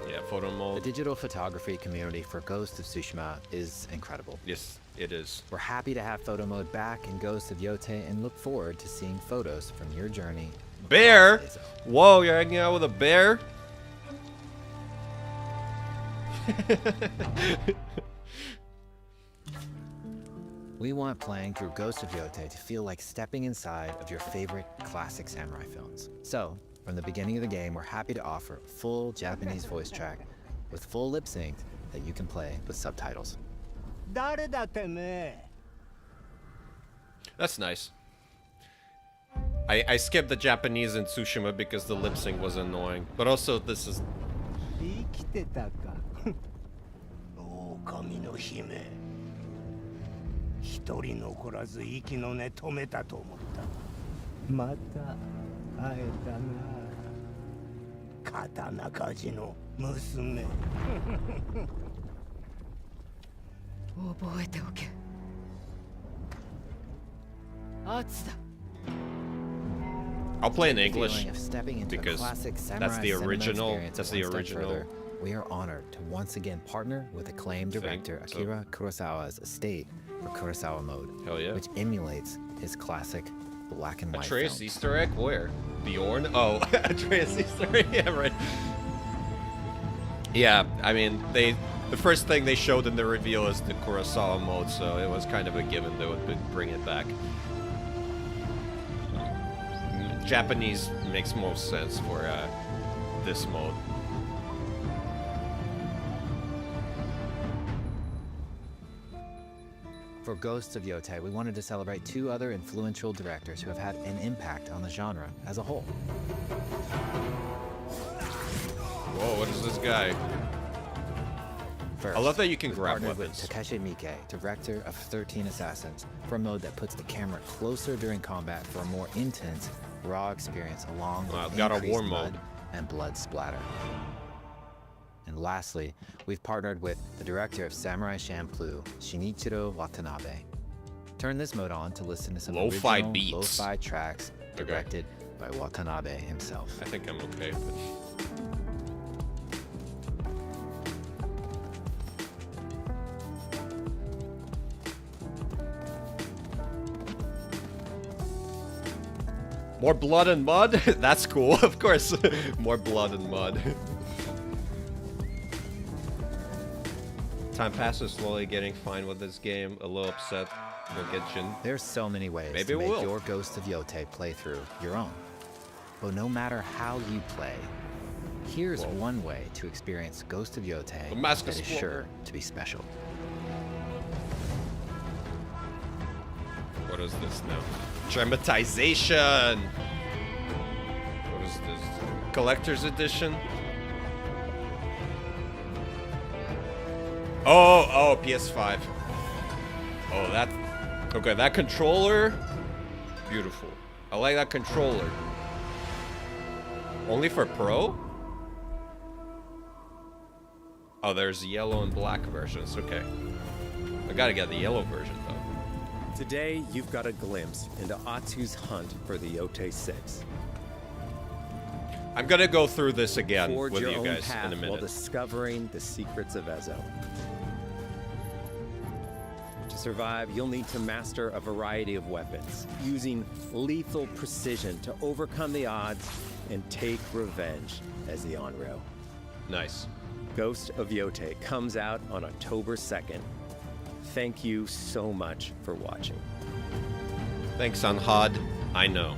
[SPEAKER 1] Yeah, photo
[SPEAKER 2] The
[SPEAKER 1] mode.
[SPEAKER 2] digital photography community for Ghost of Tsushima is incredible.
[SPEAKER 1] Yes, it is.
[SPEAKER 2] We're happy to have photo mode back in Ghost of Yotei and look forward to seeing photos from your journey.
[SPEAKER 1] Bear?
[SPEAKER 2] across Ezo.
[SPEAKER 1] Whoa, you're hanging out with a bear?
[SPEAKER 2] We want playing through Ghost of Yotei to feel like stepping inside of your favorite classic samurai films. So, from the beginning of the game, we're happy to offer a full Japanese voice track with full lip sync that you can play with subtitles.
[SPEAKER 9] 誰だてめえ
[SPEAKER 1] That's nice. I skipped the Japanese in Tsushima because the lip sync was annoying. But also, this is
[SPEAKER 9] 生きてたか
[SPEAKER 6] 狼の姫。一人残らず息の根止めたと思った。
[SPEAKER 9] また会えたな
[SPEAKER 6] 刀鍛冶の娘。
[SPEAKER 5] 覚えておけ。アツだ。
[SPEAKER 1] I'll play in
[SPEAKER 2] The
[SPEAKER 1] English
[SPEAKER 2] feeling of stepping into
[SPEAKER 1] because
[SPEAKER 2] a classic
[SPEAKER 1] that's
[SPEAKER 2] samurai
[SPEAKER 1] the
[SPEAKER 2] cinema
[SPEAKER 1] original.
[SPEAKER 2] experience
[SPEAKER 1] That's
[SPEAKER 2] one
[SPEAKER 1] the
[SPEAKER 2] step
[SPEAKER 1] original.
[SPEAKER 2] further. We are honored to once again partner with acclaimed
[SPEAKER 1] thing,
[SPEAKER 2] director
[SPEAKER 1] so-
[SPEAKER 2] Akira Kurosawa's estate for Kurosawa Mode,
[SPEAKER 1] Hell yeah.
[SPEAKER 2] which emulates his classic black and white
[SPEAKER 1] Atreus
[SPEAKER 2] films.
[SPEAKER 1] Easter egg? Where? Bjorn? Oh, Atreus Easter egg. Yeah, right. Yeah, I mean, the first thing they showed in the reveal is the Kurosawa mode, so it was kind of a given they would bring it back. Japanese makes most sense for this mode.
[SPEAKER 2] For Ghosts of Yotei, we wanted to celebrate 2 other influential directors who have had an impact on the genre as a whole.
[SPEAKER 1] Whoa, what is this guy?
[SPEAKER 2] First,
[SPEAKER 1] I love that you can
[SPEAKER 2] we
[SPEAKER 1] grab
[SPEAKER 2] partnered
[SPEAKER 1] weapons.
[SPEAKER 2] with Takeshi Miike, director of 13 Assassins, for a mode that puts the camera closer during combat for a more intense, raw experience along
[SPEAKER 1] Wow,
[SPEAKER 2] with
[SPEAKER 1] got a
[SPEAKER 2] increased
[SPEAKER 1] war
[SPEAKER 2] mud
[SPEAKER 1] mode.
[SPEAKER 2] and blood splatter. And lastly, we've partnered with the director of Samurai Champloo, Shinichiro Watanabe. Turn this mode on to listen to some
[SPEAKER 1] Lo-fi
[SPEAKER 2] original
[SPEAKER 1] beats.
[SPEAKER 2] lo-fi tracks
[SPEAKER 1] Okay.
[SPEAKER 2] directed by Watanabe himself.
[SPEAKER 1] I think I'm okay with it. More blood and mud? That's cool, of course. More blood and mud. Time passes slowly, getting fine with this game. A little upset. We'll get Jin.
[SPEAKER 2] There's so many ways
[SPEAKER 1] Maybe
[SPEAKER 2] to
[SPEAKER 1] it
[SPEAKER 2] make
[SPEAKER 1] will.
[SPEAKER 2] your Ghost of Yotei playthrough your own. But no matter how you play, here's
[SPEAKER 1] Whoa.
[SPEAKER 2] one way to experience Ghost of Yotei
[SPEAKER 1] The mask
[SPEAKER 2] that
[SPEAKER 1] is
[SPEAKER 2] is
[SPEAKER 1] full.
[SPEAKER 2] sure to be special.
[SPEAKER 1] What is this now? Dramatization! What is this? Collector's edition? Oh, PS5. Oh, that... Okay, that controller... Beautiful. I like that controller. Only for Pro? Oh, there's yellow and black versions. Okay. I gotta get the yellow version, though.
[SPEAKER 3] Today, you've got a glimpse into Atsu's hunt for the Yotei 6.
[SPEAKER 1] I'm gonna go through this again
[SPEAKER 3] Forge
[SPEAKER 1] with
[SPEAKER 3] your
[SPEAKER 1] you
[SPEAKER 3] own
[SPEAKER 1] guys
[SPEAKER 3] path
[SPEAKER 1] in a
[SPEAKER 3] while
[SPEAKER 1] minute.
[SPEAKER 3] discovering the secrets of Ezo. To survive, you'll need to master a variety of weapons, using lethal precision to overcome the odds and take revenge as the Onryo.
[SPEAKER 1] Nice.
[SPEAKER 3] Ghost of Yotei comes out on October 2nd. Thank you so much for watching.
[SPEAKER 1] Thanks, Anhad. I know.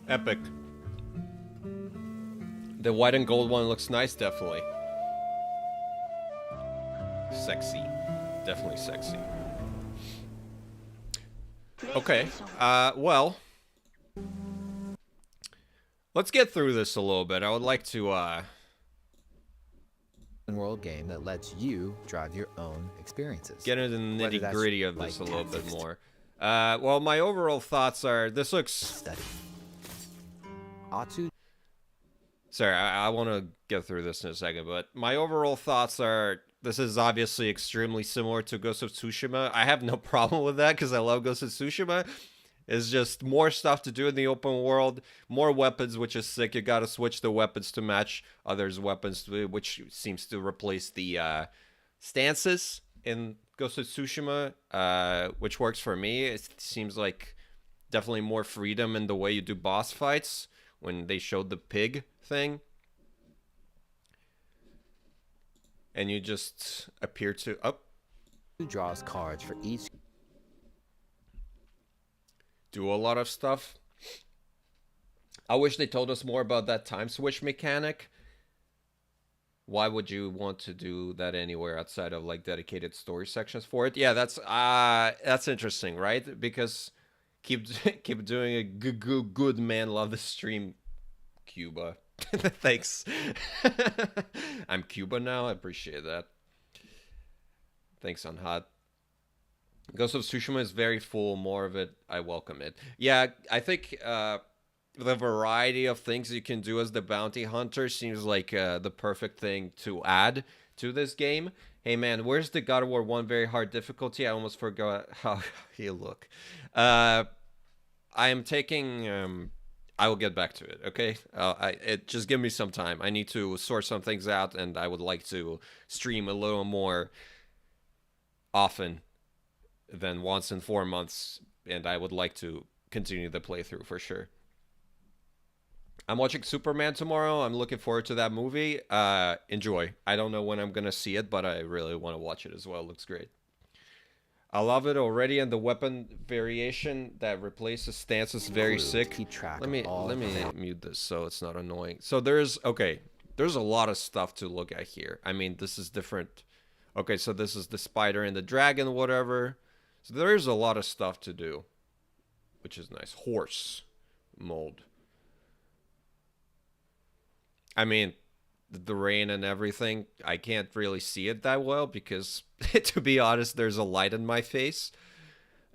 [SPEAKER 1] Epic. The white and gold one looks nice, definitely. Sexy. Definitely sexy. Okay. Well. Let's get through this a little bit. I would like to,
[SPEAKER 2] World game that lets you drive your own experiences.
[SPEAKER 1] get into the
[SPEAKER 2] Whether that's
[SPEAKER 1] nitty-gritty of this
[SPEAKER 2] like
[SPEAKER 1] a little bit
[SPEAKER 2] tactics,
[SPEAKER 1] more. Well, my overall thoughts are, this looks...
[SPEAKER 2] Study. Atsu
[SPEAKER 1] Sorry, I want to get through this in a second, but my overall thoughts are, this is obviously extremely similar to Ghost of Tsushima. I have no problem with that because I love Ghost of Tsushima. It's just more stuff to do in the open world, more weapons, which is sick. You gotta switch the weapons to match others' weapons, which seems to replace the stances in Ghost of Tsushima, which works for me. It seems like definitely more freedom in the way you do boss fights when they showed the pig thing. And you just appear to... Oh,
[SPEAKER 2] draws cards for each
[SPEAKER 1] do a lot of stuff. I wish they told us more about that time switch mechanic. Why would you want to do that anywhere outside of like dedicated story sections for it? Yeah, that's interesting, right? Because keep doing a good man. Love the stream, Cuba. Thanks. I'm Cuba now. I appreciate that. Thanks, Anhad. Ghost of Tsushima is very full. More of it, I welcome it. Yeah, I think the variety of things you can do as the bounty hunter seems like the perfect thing to add to this game. Hey man, where's the God of War 1 very hard difficulty? I almost forgot how you look. I am taking... I will get back to it, okay? Just give me some time. I need to sort some things out, and I would like to stream a little more often than once in 4 months, and I would like to continue the playthrough for sure. I'm watching Superman tomorrow. I'm looking forward to that movie. Enjoy. I don't know when I'm going to see it, but I really want to watch it as well. It looks great. I love it already, and the weapon variation that replaces stance is very sick.
[SPEAKER 2] Keep track
[SPEAKER 1] Let me
[SPEAKER 2] of
[SPEAKER 1] mute this so it's not annoying. So there's a lot of stuff to look at here. I mean, this is different. Okay, so this is the spider and the dragon, whatever. So there's a lot of stuff to do, which is nice. Horse mode. I mean, the rain and everything, I can't really see it that well because, to be honest, there's a light in my face.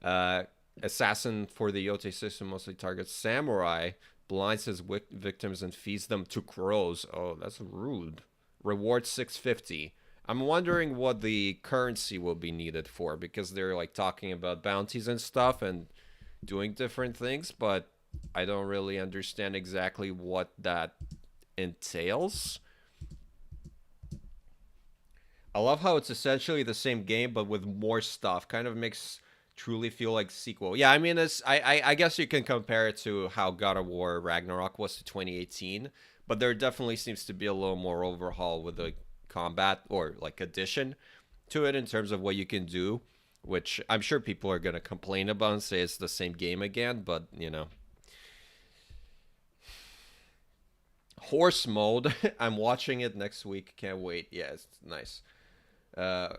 [SPEAKER 1] Assassin for the Yotei system mostly targets samurai, blinds his victims and feeds them to crows. Oh, that's rude. Reward 650. I'm wondering what the currency will be needed for, because they're like talking about bounties and stuff and doing different things, but I don't really understand exactly what that entails. I love how it's essentially the same game, but with more stuff. Kind of makes truly feel like sequel. Yeah, I mean, I guess you can compare it to how God of War Ragnarok was to 2018, but there definitely seems to be a little more overhaul with the combat, or like addition to it in terms of what you can do, which I'm sure people are going to complain about and say it's the same game again, but, you know. Horse mode. I'm watching it next week. Can't wait. Yeah, it's nice. I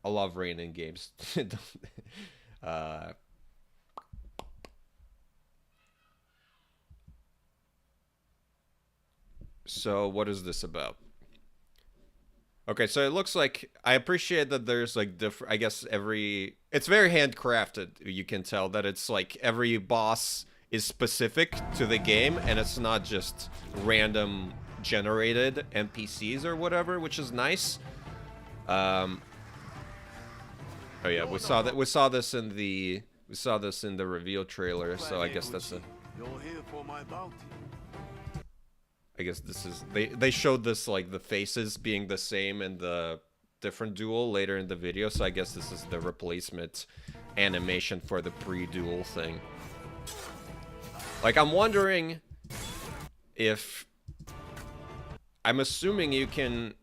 [SPEAKER 1] love rain in games. So what is this about? Okay, so it looks like, I appreciate that there's like different, I guess it's very handcrafted. You can tell that it's like every boss is specific to the game, and it's not just random generated NPCs or whatever, which is nice. Oh yeah, we saw this in the reveal trailer, so I guess that's I guess this is they showed this, like the faces being the same in the different duel later in the video, so I guess this is the replacement animation for the pre-duel thing. Like, I'm wondering if... I'm assuming you can...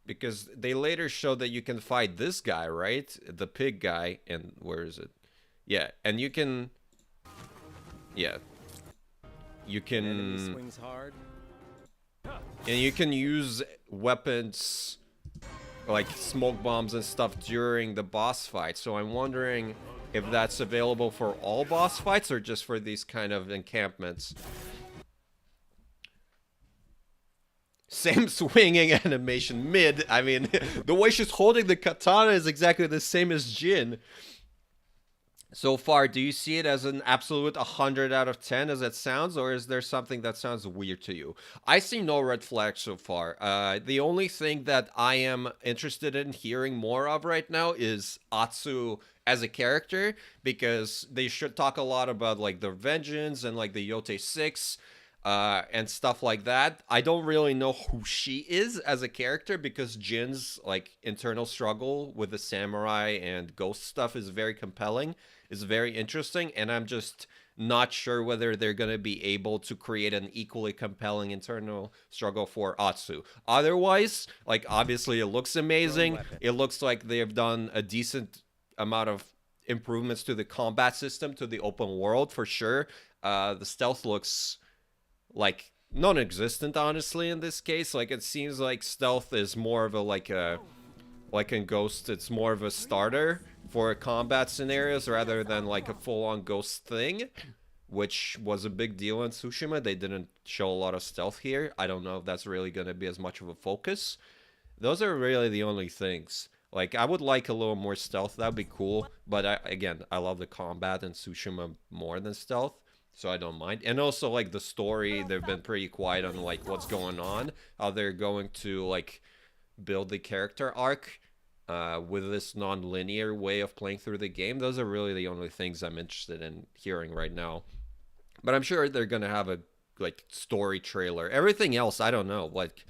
[SPEAKER 1] Because they later showed that you can fight this guy, right? The pig guy. And where is it? Yeah, and you can... Yeah. You can...
[SPEAKER 3] Swings hard.
[SPEAKER 1] And you can use weapons... like smoke bombs and stuff during the boss fight. So I'm wondering if that's available for all boss fights or just for these kind of encampments. Same swinging animation mid. I mean, the way she's holding the katana is exactly the same as Jin. So far, do you see it as an absolute 100 out of 10 as it sounds, or is there something that sounds weird to you? I see no red flags so far. The only thing that I am interested in hearing more of right now is Atsu as a character, because they should talk a lot about like the vengeance and like the Yotei 6 and stuff like that. I don't really know who she is as a character, because Jin's like internal struggle with the samurai and ghost stuff is very compelling. Is very interesting, and I'm just not sure whether they're going to be able to create an equally compelling internal struggle for Atsu. Otherwise, like, obviously it looks amazing. It looks like they've done a decent amount of improvements to the combat system, to the open world, for sure. The stealth looks like non-existent, honestly, in this case. Like, it seems like stealth is more of a, like in Ghost, it's more of a starter for combat scenarios rather than like a full-on ghost thing, which was a big deal in Tsushima. They didn't show a lot of stealth here. I don't know if that's really going to be as much of a focus. Those are really the only things. Like, I would like a little more stealth. That would be cool. But again, I love the combat in Tsushima more than stealth. so I don't mind. And also, like, the story, they've been pretty quiet on, like, what's going on, how they're going to, like, build the character arc with this non-linear way of playing through the game. Those are really the only things I'm interested in hearing right now. But I'm sure they're gonna have a, like, story trailer. Everything else, I don't know. Like,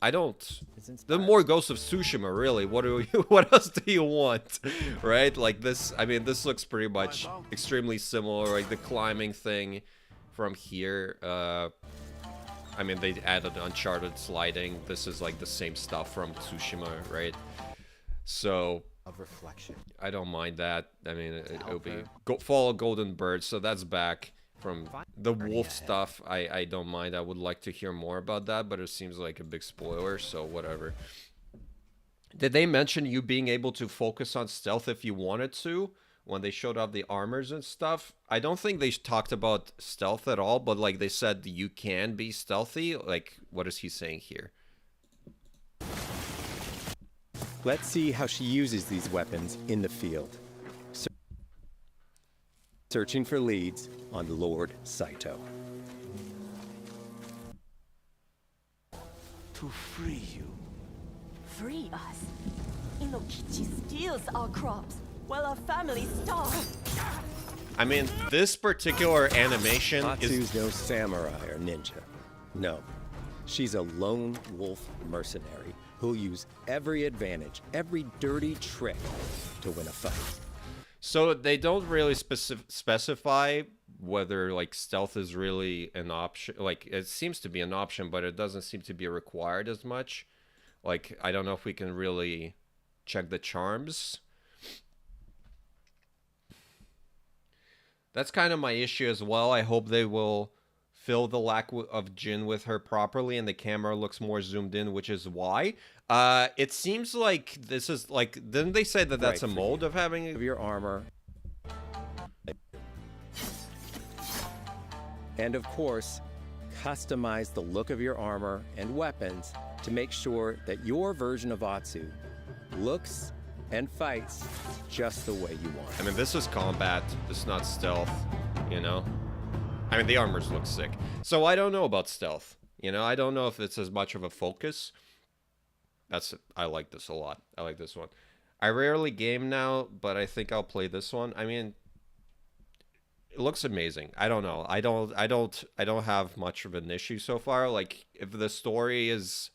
[SPEAKER 1] I don't. The more Ghost of Tsushima, really. What do you? What else do you want, right? Like this. I mean, this looks pretty much extremely similar. Like the climbing thing from here. I mean, they added Uncharted sliding. This is like the same stuff from Tsushima, right? So
[SPEAKER 2] Of reflection.
[SPEAKER 1] I don't mind that. I mean, it'll be Fall of Golden Bird. So that's back. From the wolf stuff, I don't mind. I would like to hear more about that, but it seems like a big spoiler, so whatever. Did they mention you being able to focus on stealth if you wanted to when they showed off the armors and stuff? I don't think they talked about stealth at all, but like they said you can be stealthy. Like, what is he saying here?
[SPEAKER 3] Let's see how she uses these weapons in the field. Searching for leads on Lord Saito.
[SPEAKER 6] To free you.
[SPEAKER 7] Free us. Inokichi steals our crops while our families starve.
[SPEAKER 1] I mean, this particular animation
[SPEAKER 3] Atsu's no samurai or ninja. No. She's a lone wolf mercenary who'll use every advantage, every dirty trick to win a fight.
[SPEAKER 1] So they don't really specify whether like stealth is really an option. Like it seems to be an option, but it doesn't seem to be required as much. Like I don't know if we can really check the charms. That's kind of my issue as well. I hope they will fill the lack of Jin with her properly and the camera looks more zoomed in, which is why. It seems like this is like, didn't they say that that's a mold of having
[SPEAKER 3] of your armor? And of course, customize the look of your armor and weapons to make sure that your version of Atsu looks and fights just the way you want.
[SPEAKER 1] I mean, this is combat. This is not stealth, you know? I mean, the armors look sick. So I don't know about stealth. You know, I don't know if it's as much of a focus. I like this a lot. I like this one. I rarely game now, but I think I'll play this one. I mean, it looks amazing. I don't know. I don't have much of an issue so far. Like, if the story is...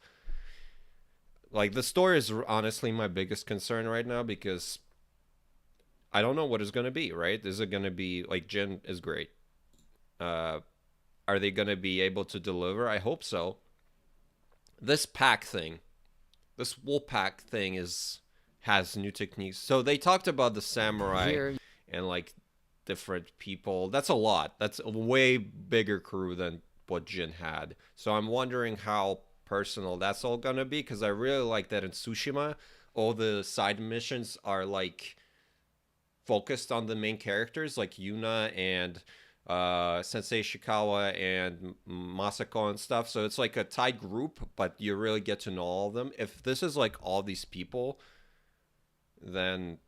[SPEAKER 1] Like, the story is honestly my biggest concern right now because I don't know what it's going to be, right? Is it going to be... Like, Jin is great. Are they going to be able to deliver? I hope so. This pack thing, this wool pack thing has new techniques. So they talked about the samurai and like different people. That's a lot. That's a way bigger crew than what Jin had. So I'm wondering how personal that's all going to be because I really like that in Tsushima, all the side missions are like focused on the main characters like Yuna and Sensei Ishikawa and Masako and stuff. So it's like a tight group, but you really get to know all of them. If this is like all these people, then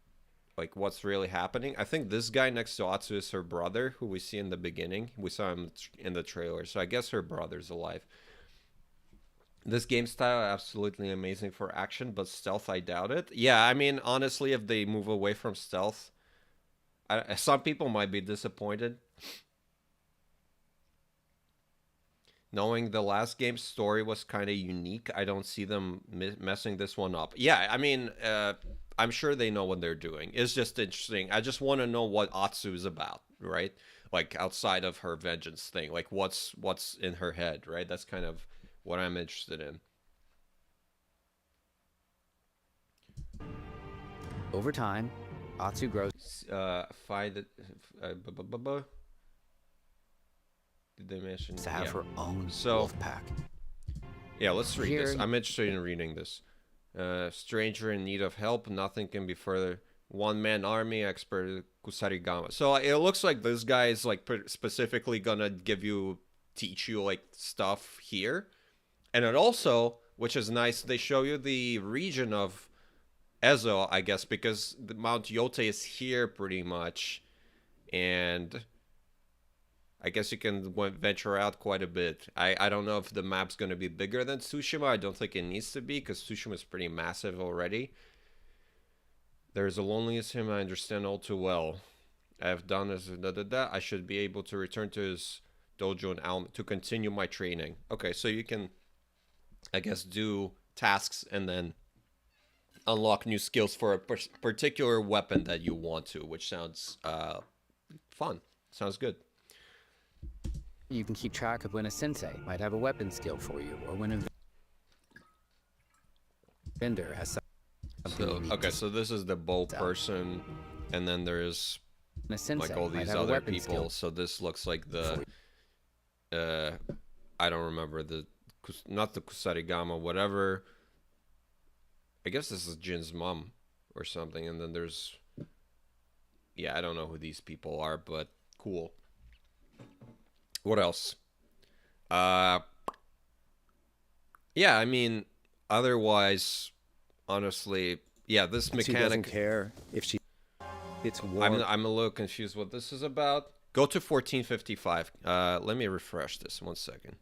[SPEAKER 1] like what's really happening? I think this guy next to Atsu is her brother, who we see in the beginning. We saw him in the trailer, so I guess her brother's alive. This game style absolutely amazing for action, but stealth I doubt it. Yeah, I mean honestly, if they move away from stealth, some people might be disappointed. Knowing the last game's story was kind of unique, I don't see them messing this one up. Yeah, I mean, I'm sure they know what they're doing. It's just interesting. I just want to know what Atsu is about, right? Like, outside of her vengeance thing. Like, what's in her head, right? That's kind of what I'm interested in.
[SPEAKER 8] Over time, Atsu grows...
[SPEAKER 1] Find it... Did they mention
[SPEAKER 2] to have her own wolf pack?
[SPEAKER 1] Yeah, let's read this. I'm interested in reading this. Stranger in need of help. Nothing can be further. One-man army expert Kusarigama. So it looks like this guy is like specifically gonna teach you like stuff here, and it also, which is nice, they show you the region of Ezo, I guess, because the Mount Yotei is here pretty much, and I guess you can venture out quite a bit. I don't know if the map's going to be bigger than Tsushima. I don't think it needs to be, because Tsushima is pretty massive already. There's a loneliness him I understand all too well. I have done as I should be able to return to his dojo and Alm to continue my training. Okay, so you can, I guess, do tasks and then unlock new skills for a particular weapon that you want to, which sounds fun. Sounds good.
[SPEAKER 8] You can keep track of when a sensei might have a weapon skill for you, or when a vendor has something.
[SPEAKER 1] So, okay, so this is the bow person, and then there's like all these other people. So this looks like the I don't remember not the Kusarigama, whatever. I guess this is Jin's mom or something, and then there's, yeah, I don't know who these people are, but cool. What else? Yeah, I mean, otherwise, honestly, yeah, this mechanic.
[SPEAKER 3] She doesn't care if she. It's warm.
[SPEAKER 1] I'm a little confused what this is about. Go to 1455. Let me refresh this 1 second.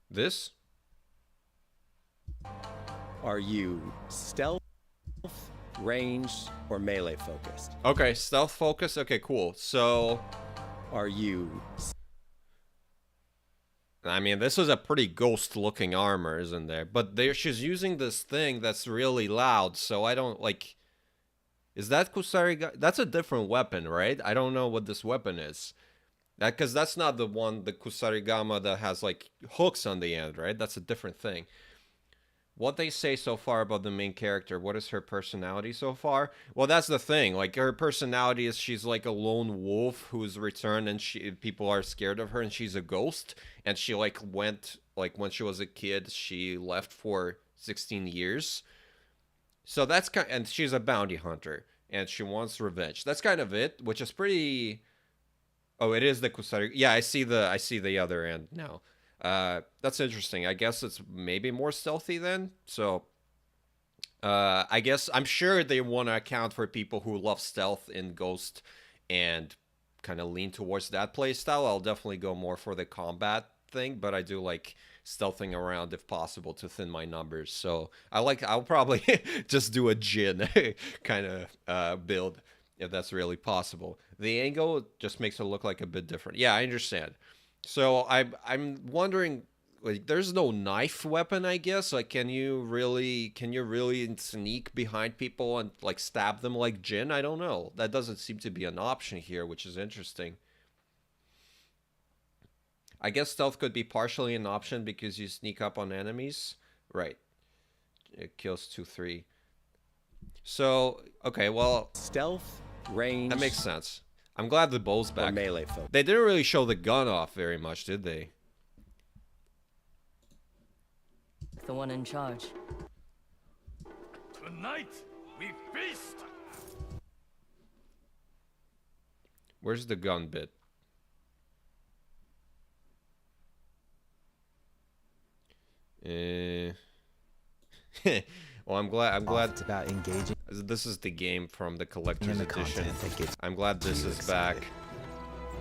[SPEAKER 1] This?
[SPEAKER 3] Are you stealth, range, or melee focused?
[SPEAKER 1] Okay, stealth focus. Okay, cool. So,
[SPEAKER 3] are you?
[SPEAKER 1] I mean, this is a pretty ghost-looking armor, isn't there? But she's using this thing that's really loud, so I don't, like... Is that Kusariga? That's a different weapon, right? I don't know what this weapon is. Because that's not the one, the Kusarigama that has, like, hooks on the end, right? That's a different thing. What they say so far about the main character, what is her personality so far? Well, that's the thing. Like, her personality is she's like a lone wolf who's returned, and people are scared of her, and she's a ghost. And she, like, went, like, when she was a kid, she left for 16 years. So that's kind, and she's a bounty hunter, and she wants revenge. That's kind of it, which is pretty... Oh, it is the Kusari. Yeah, I see the other end now. That's interesting. I guess it's maybe more stealthy then. So, I guess I'm sure they want to account for people who love stealth in Ghost and kind of lean towards that playstyle. I'll definitely go more for the combat thing, but I do like stealthing around if possible to thin my numbers. So I'll probably just do a Jin kind of build if that's really possible. The angle just makes it look like a bit different. Yeah, I understand. So I'm wondering, like, there's no knife weapon, I guess. Like, can you really sneak behind people and like stab them like Jin? I don't know. That doesn't seem to be an option here, which is interesting. I guess stealth could be partially an option because you sneak up on enemies. Right. It kills 2-3. So, okay, well,
[SPEAKER 3] stealth, range.
[SPEAKER 1] That makes sense. I'm glad the bow's back.
[SPEAKER 3] Melee focus.
[SPEAKER 1] They didn't really show the gun off very much, did they?
[SPEAKER 5] The one in charge.
[SPEAKER 6] Tonight, we feast!
[SPEAKER 1] Where's the gun bit? Well, I'm glad
[SPEAKER 2] it's about engaging.
[SPEAKER 1] This is the game from the collector's
[SPEAKER 2] the
[SPEAKER 1] edition.
[SPEAKER 2] That gets
[SPEAKER 1] I'm glad this is
[SPEAKER 2] excited.
[SPEAKER 1] back.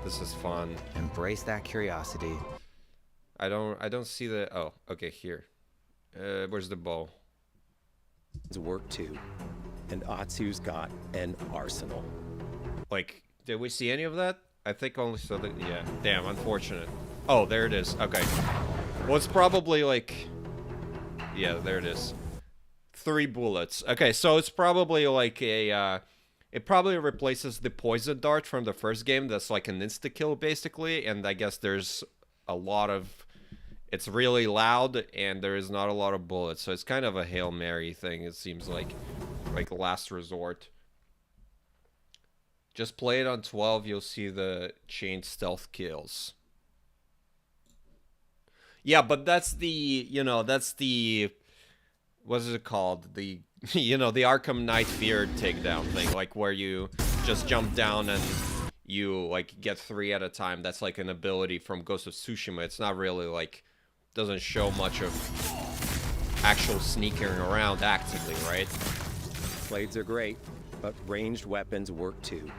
[SPEAKER 1] This is fun.
[SPEAKER 2] Embrace that curiosity.
[SPEAKER 1] I don't see the. Oh, okay, here. Where's the bow?
[SPEAKER 3] It's work too, and Atsu's got an arsenal.
[SPEAKER 1] Like, did we see any of that? I think only so that. Yeah. Damn, unfortunate. Oh, there it is. Okay. Well, it's probably like. Yeah, there it is. 3 bullets. Okay, so it's probably like a, it probably replaces the poison dart from the first game that's like an insta-kill basically, and I guess there's a lot of, it's really loud and there is not a lot of bullets, so it's kind of a Hail Mary thing, it seems like last resort. Just play it on 12, you'll see the chain stealth kills. Yeah, but that's the, you know, that's the, what is it called? The, you know, the Arkham Knight Fear takedown thing, like where you just jump down and you like get 3 at a time. That's like an ability from Ghost of Tsushima. It's not really like doesn't show much of actual sneaking around actively, right?
[SPEAKER 3] Blades are great, but ranged weapons work too.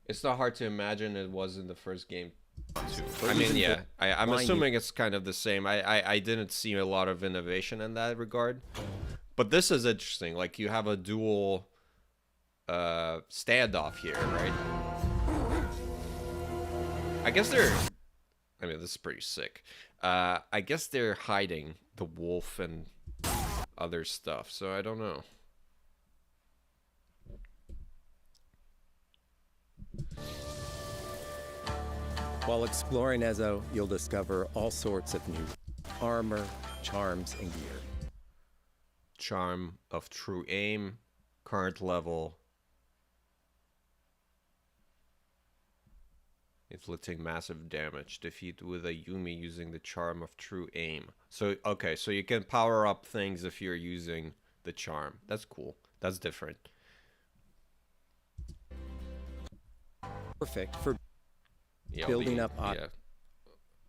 [SPEAKER 1] It's not hard to imagine it was in the first game too. I mean, yeah, I'm assuming it's kind of the same. I didn't see a lot of innovation in that regard. But this is interesting. Like, you have a dual standoff here, right? I guess they're... I mean, this is pretty sick. I guess they're hiding the wolf and other stuff, so I don't know.
[SPEAKER 3] While exploring Ezo, you'll discover all sorts of new armor, charms, and gear.
[SPEAKER 1] Charm of true aim, current level. Inflicting massive damage. Defeat with a Yumi using the charm of true aim. So, okay, so you can power up things if you're using the charm. That's cool. That's different.
[SPEAKER 3] Perfect for
[SPEAKER 1] Yeah,
[SPEAKER 3] building up.
[SPEAKER 1] Yeah,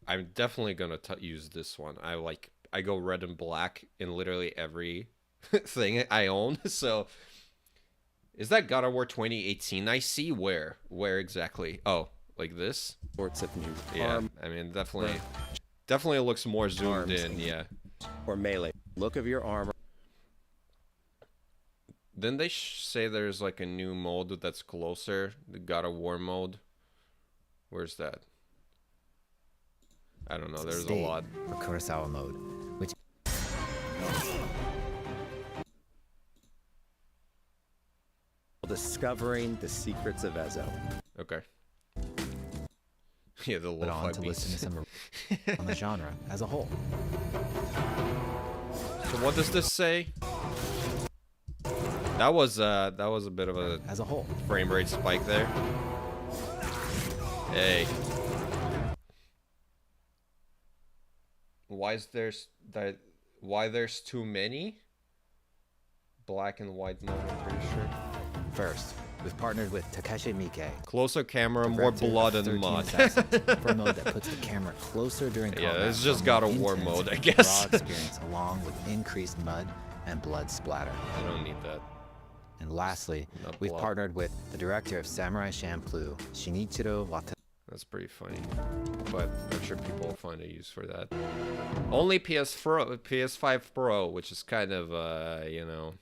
[SPEAKER 1] I'm definitely gonna use this one. I go red and black in literally every thing I own. So, is that God of War 2018? I see where exactly. Oh, like this.
[SPEAKER 3] Sorts of new.
[SPEAKER 1] Yeah, I mean, definitely looks more zoomed in. Yeah.
[SPEAKER 3] Or melee. Look of your armor.
[SPEAKER 1] Didn't they say there's like a new mode that's closer? The God of War mode. Where's that? I don't know. There's a lot.
[SPEAKER 2] Or Kurosawa mode, which
[SPEAKER 3] Discovering the secrets of Ezo.
[SPEAKER 1] Okay. Yeah, the
[SPEAKER 2] put on to listen to some on the genre as a whole.
[SPEAKER 1] So what does this say? That was a bit of a
[SPEAKER 2] as a whole
[SPEAKER 1] frame rate spike there. Hey. Why there's too many? Black and white mode, I'm pretty sure.
[SPEAKER 2] First, we've partnered with Takeshi Miike.
[SPEAKER 1] Closer camera, more blood and mud.
[SPEAKER 2] For a mode that puts the camera closer during combat.
[SPEAKER 1] Yeah, it's just God of War mode, I guess.
[SPEAKER 2] Raw experience along with increased mud and blood splatter.
[SPEAKER 1] I don't need that.
[SPEAKER 2] And lastly, we've partnered with the director of Samurai Champloo, Shinichiro Watanabe.
[SPEAKER 1] That's pretty funny, but I'm sure people will find a use for that. Only PS5 Pro, which is kind of, you know,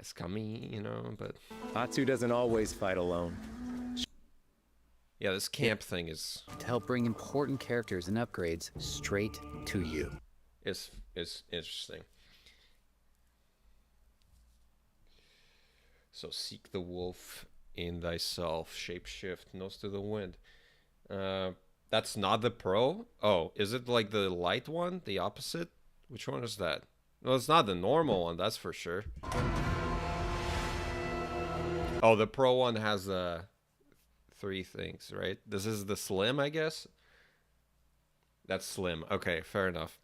[SPEAKER 1] scummy, you know, but...
[SPEAKER 3] Atsu doesn't always fight alone.
[SPEAKER 1] Yeah, this camp thing is...
[SPEAKER 8] To help bring important characters and upgrades straight to you.
[SPEAKER 1] It's interesting. So seek the wolf in thyself, shapeshift, nose to the wind. That's not the Pro? Oh, is it like the light one? The opposite? Which one is that? No, it's not the normal one, that's for sure. Oh, the Pro one has 3 things, right? This is the Slim, I guess? That's Slim. Okay, fair enough.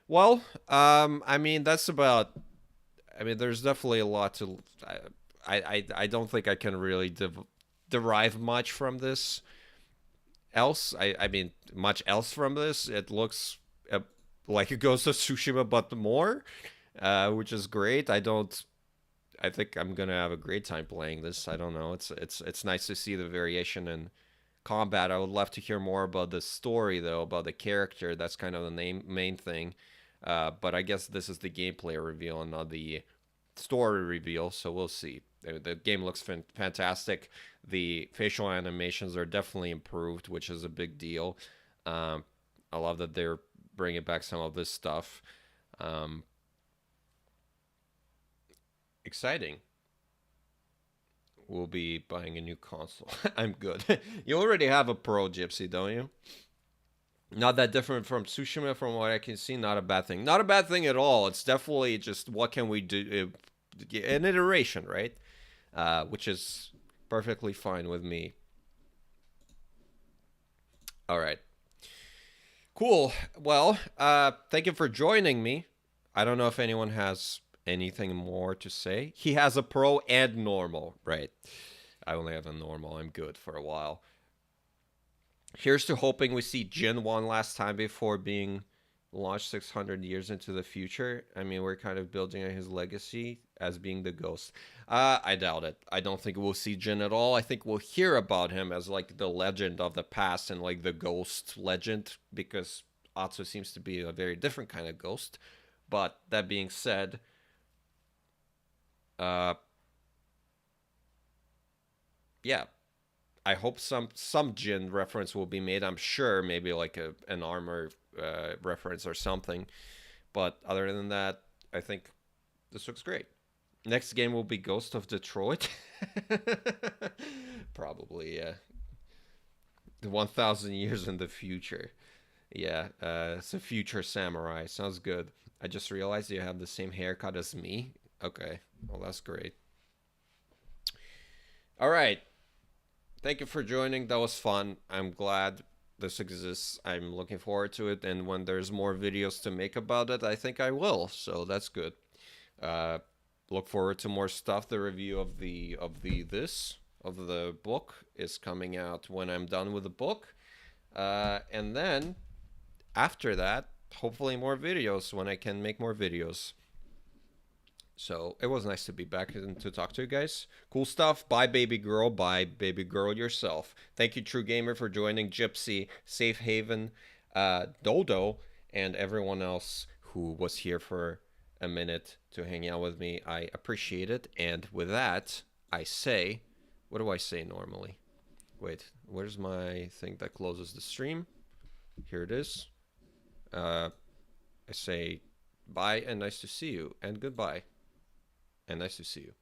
[SPEAKER 1] Well, I mean, that's about... I mean, there's definitely a lot to... I don't think I can really derive much from this else. I mean, much else from this. It looks like it goes to Tsushima, but more, which is great. I think I'm gonna have a great time playing this. I don't know. It's nice to see the variation in combat. I would love to hear more about the story, though, about the character. That's kind of the main thing. But I guess this is the gameplay reveal and not the story reveal, so we'll see. The game looks fantastic. The facial animations are definitely improved, which is a big deal. I love that they're bringing back some of this stuff. Exciting. We'll be buying a new console. I'm good. You already have a Pro, Gypsy, don't you? Not that different from Tsushima, from what I can see. Not a bad thing. Not a bad thing at all. It's definitely just what can we do? An iteration, right? Which is perfectly fine with me. All right. Cool. Well, thank you for joining me. I don't know if anyone has anything more to say. He has a Pro and normal, right? I only have a normal. I'm good for a while. Here's to hoping we see Jin one last time before being launched 600 years into the future. I mean, we're kind of building on his legacy as being the ghost. I doubt it. I don't think we'll see Jin at all. I think we'll hear about him as like the legend of the past and like the ghost legend, because Atsu seems to be a very different kind of ghost. But that being said, yeah, I hope some Jin reference will be made. I'm sure maybe like an armor reference or something. But other than that, I think this looks great. Next game will be Ghost of Detroit. Probably, yeah. The 1,000 years in the future. Yeah, it's a future samurai. Sounds good. I just realized you have the same haircut as me. Okay, well, that's great. All right. Thank you for joining. That was fun. I'm glad this exists. I'm looking forward to it. And when there's more videos to make about it, I think I will. So that's good. Look forward to more stuff. The review of the book is coming out when I'm done with the book. And then after that, hopefully more videos when I can make more videos. So it was nice to be back and to talk to you guys. Cool stuff. Bye, baby girl. Bye, baby girl yourself. Thank you, True Gamer, for joining. Gypsy, Safe Haven, Dodo, and everyone else who was here for a minute to hang out with me. I appreciate it. And with that, I say, what do I say normally? Wait, where's my thing that closes the stream? Here it is. I say bye and nice to see you, and goodbye and nice to see you.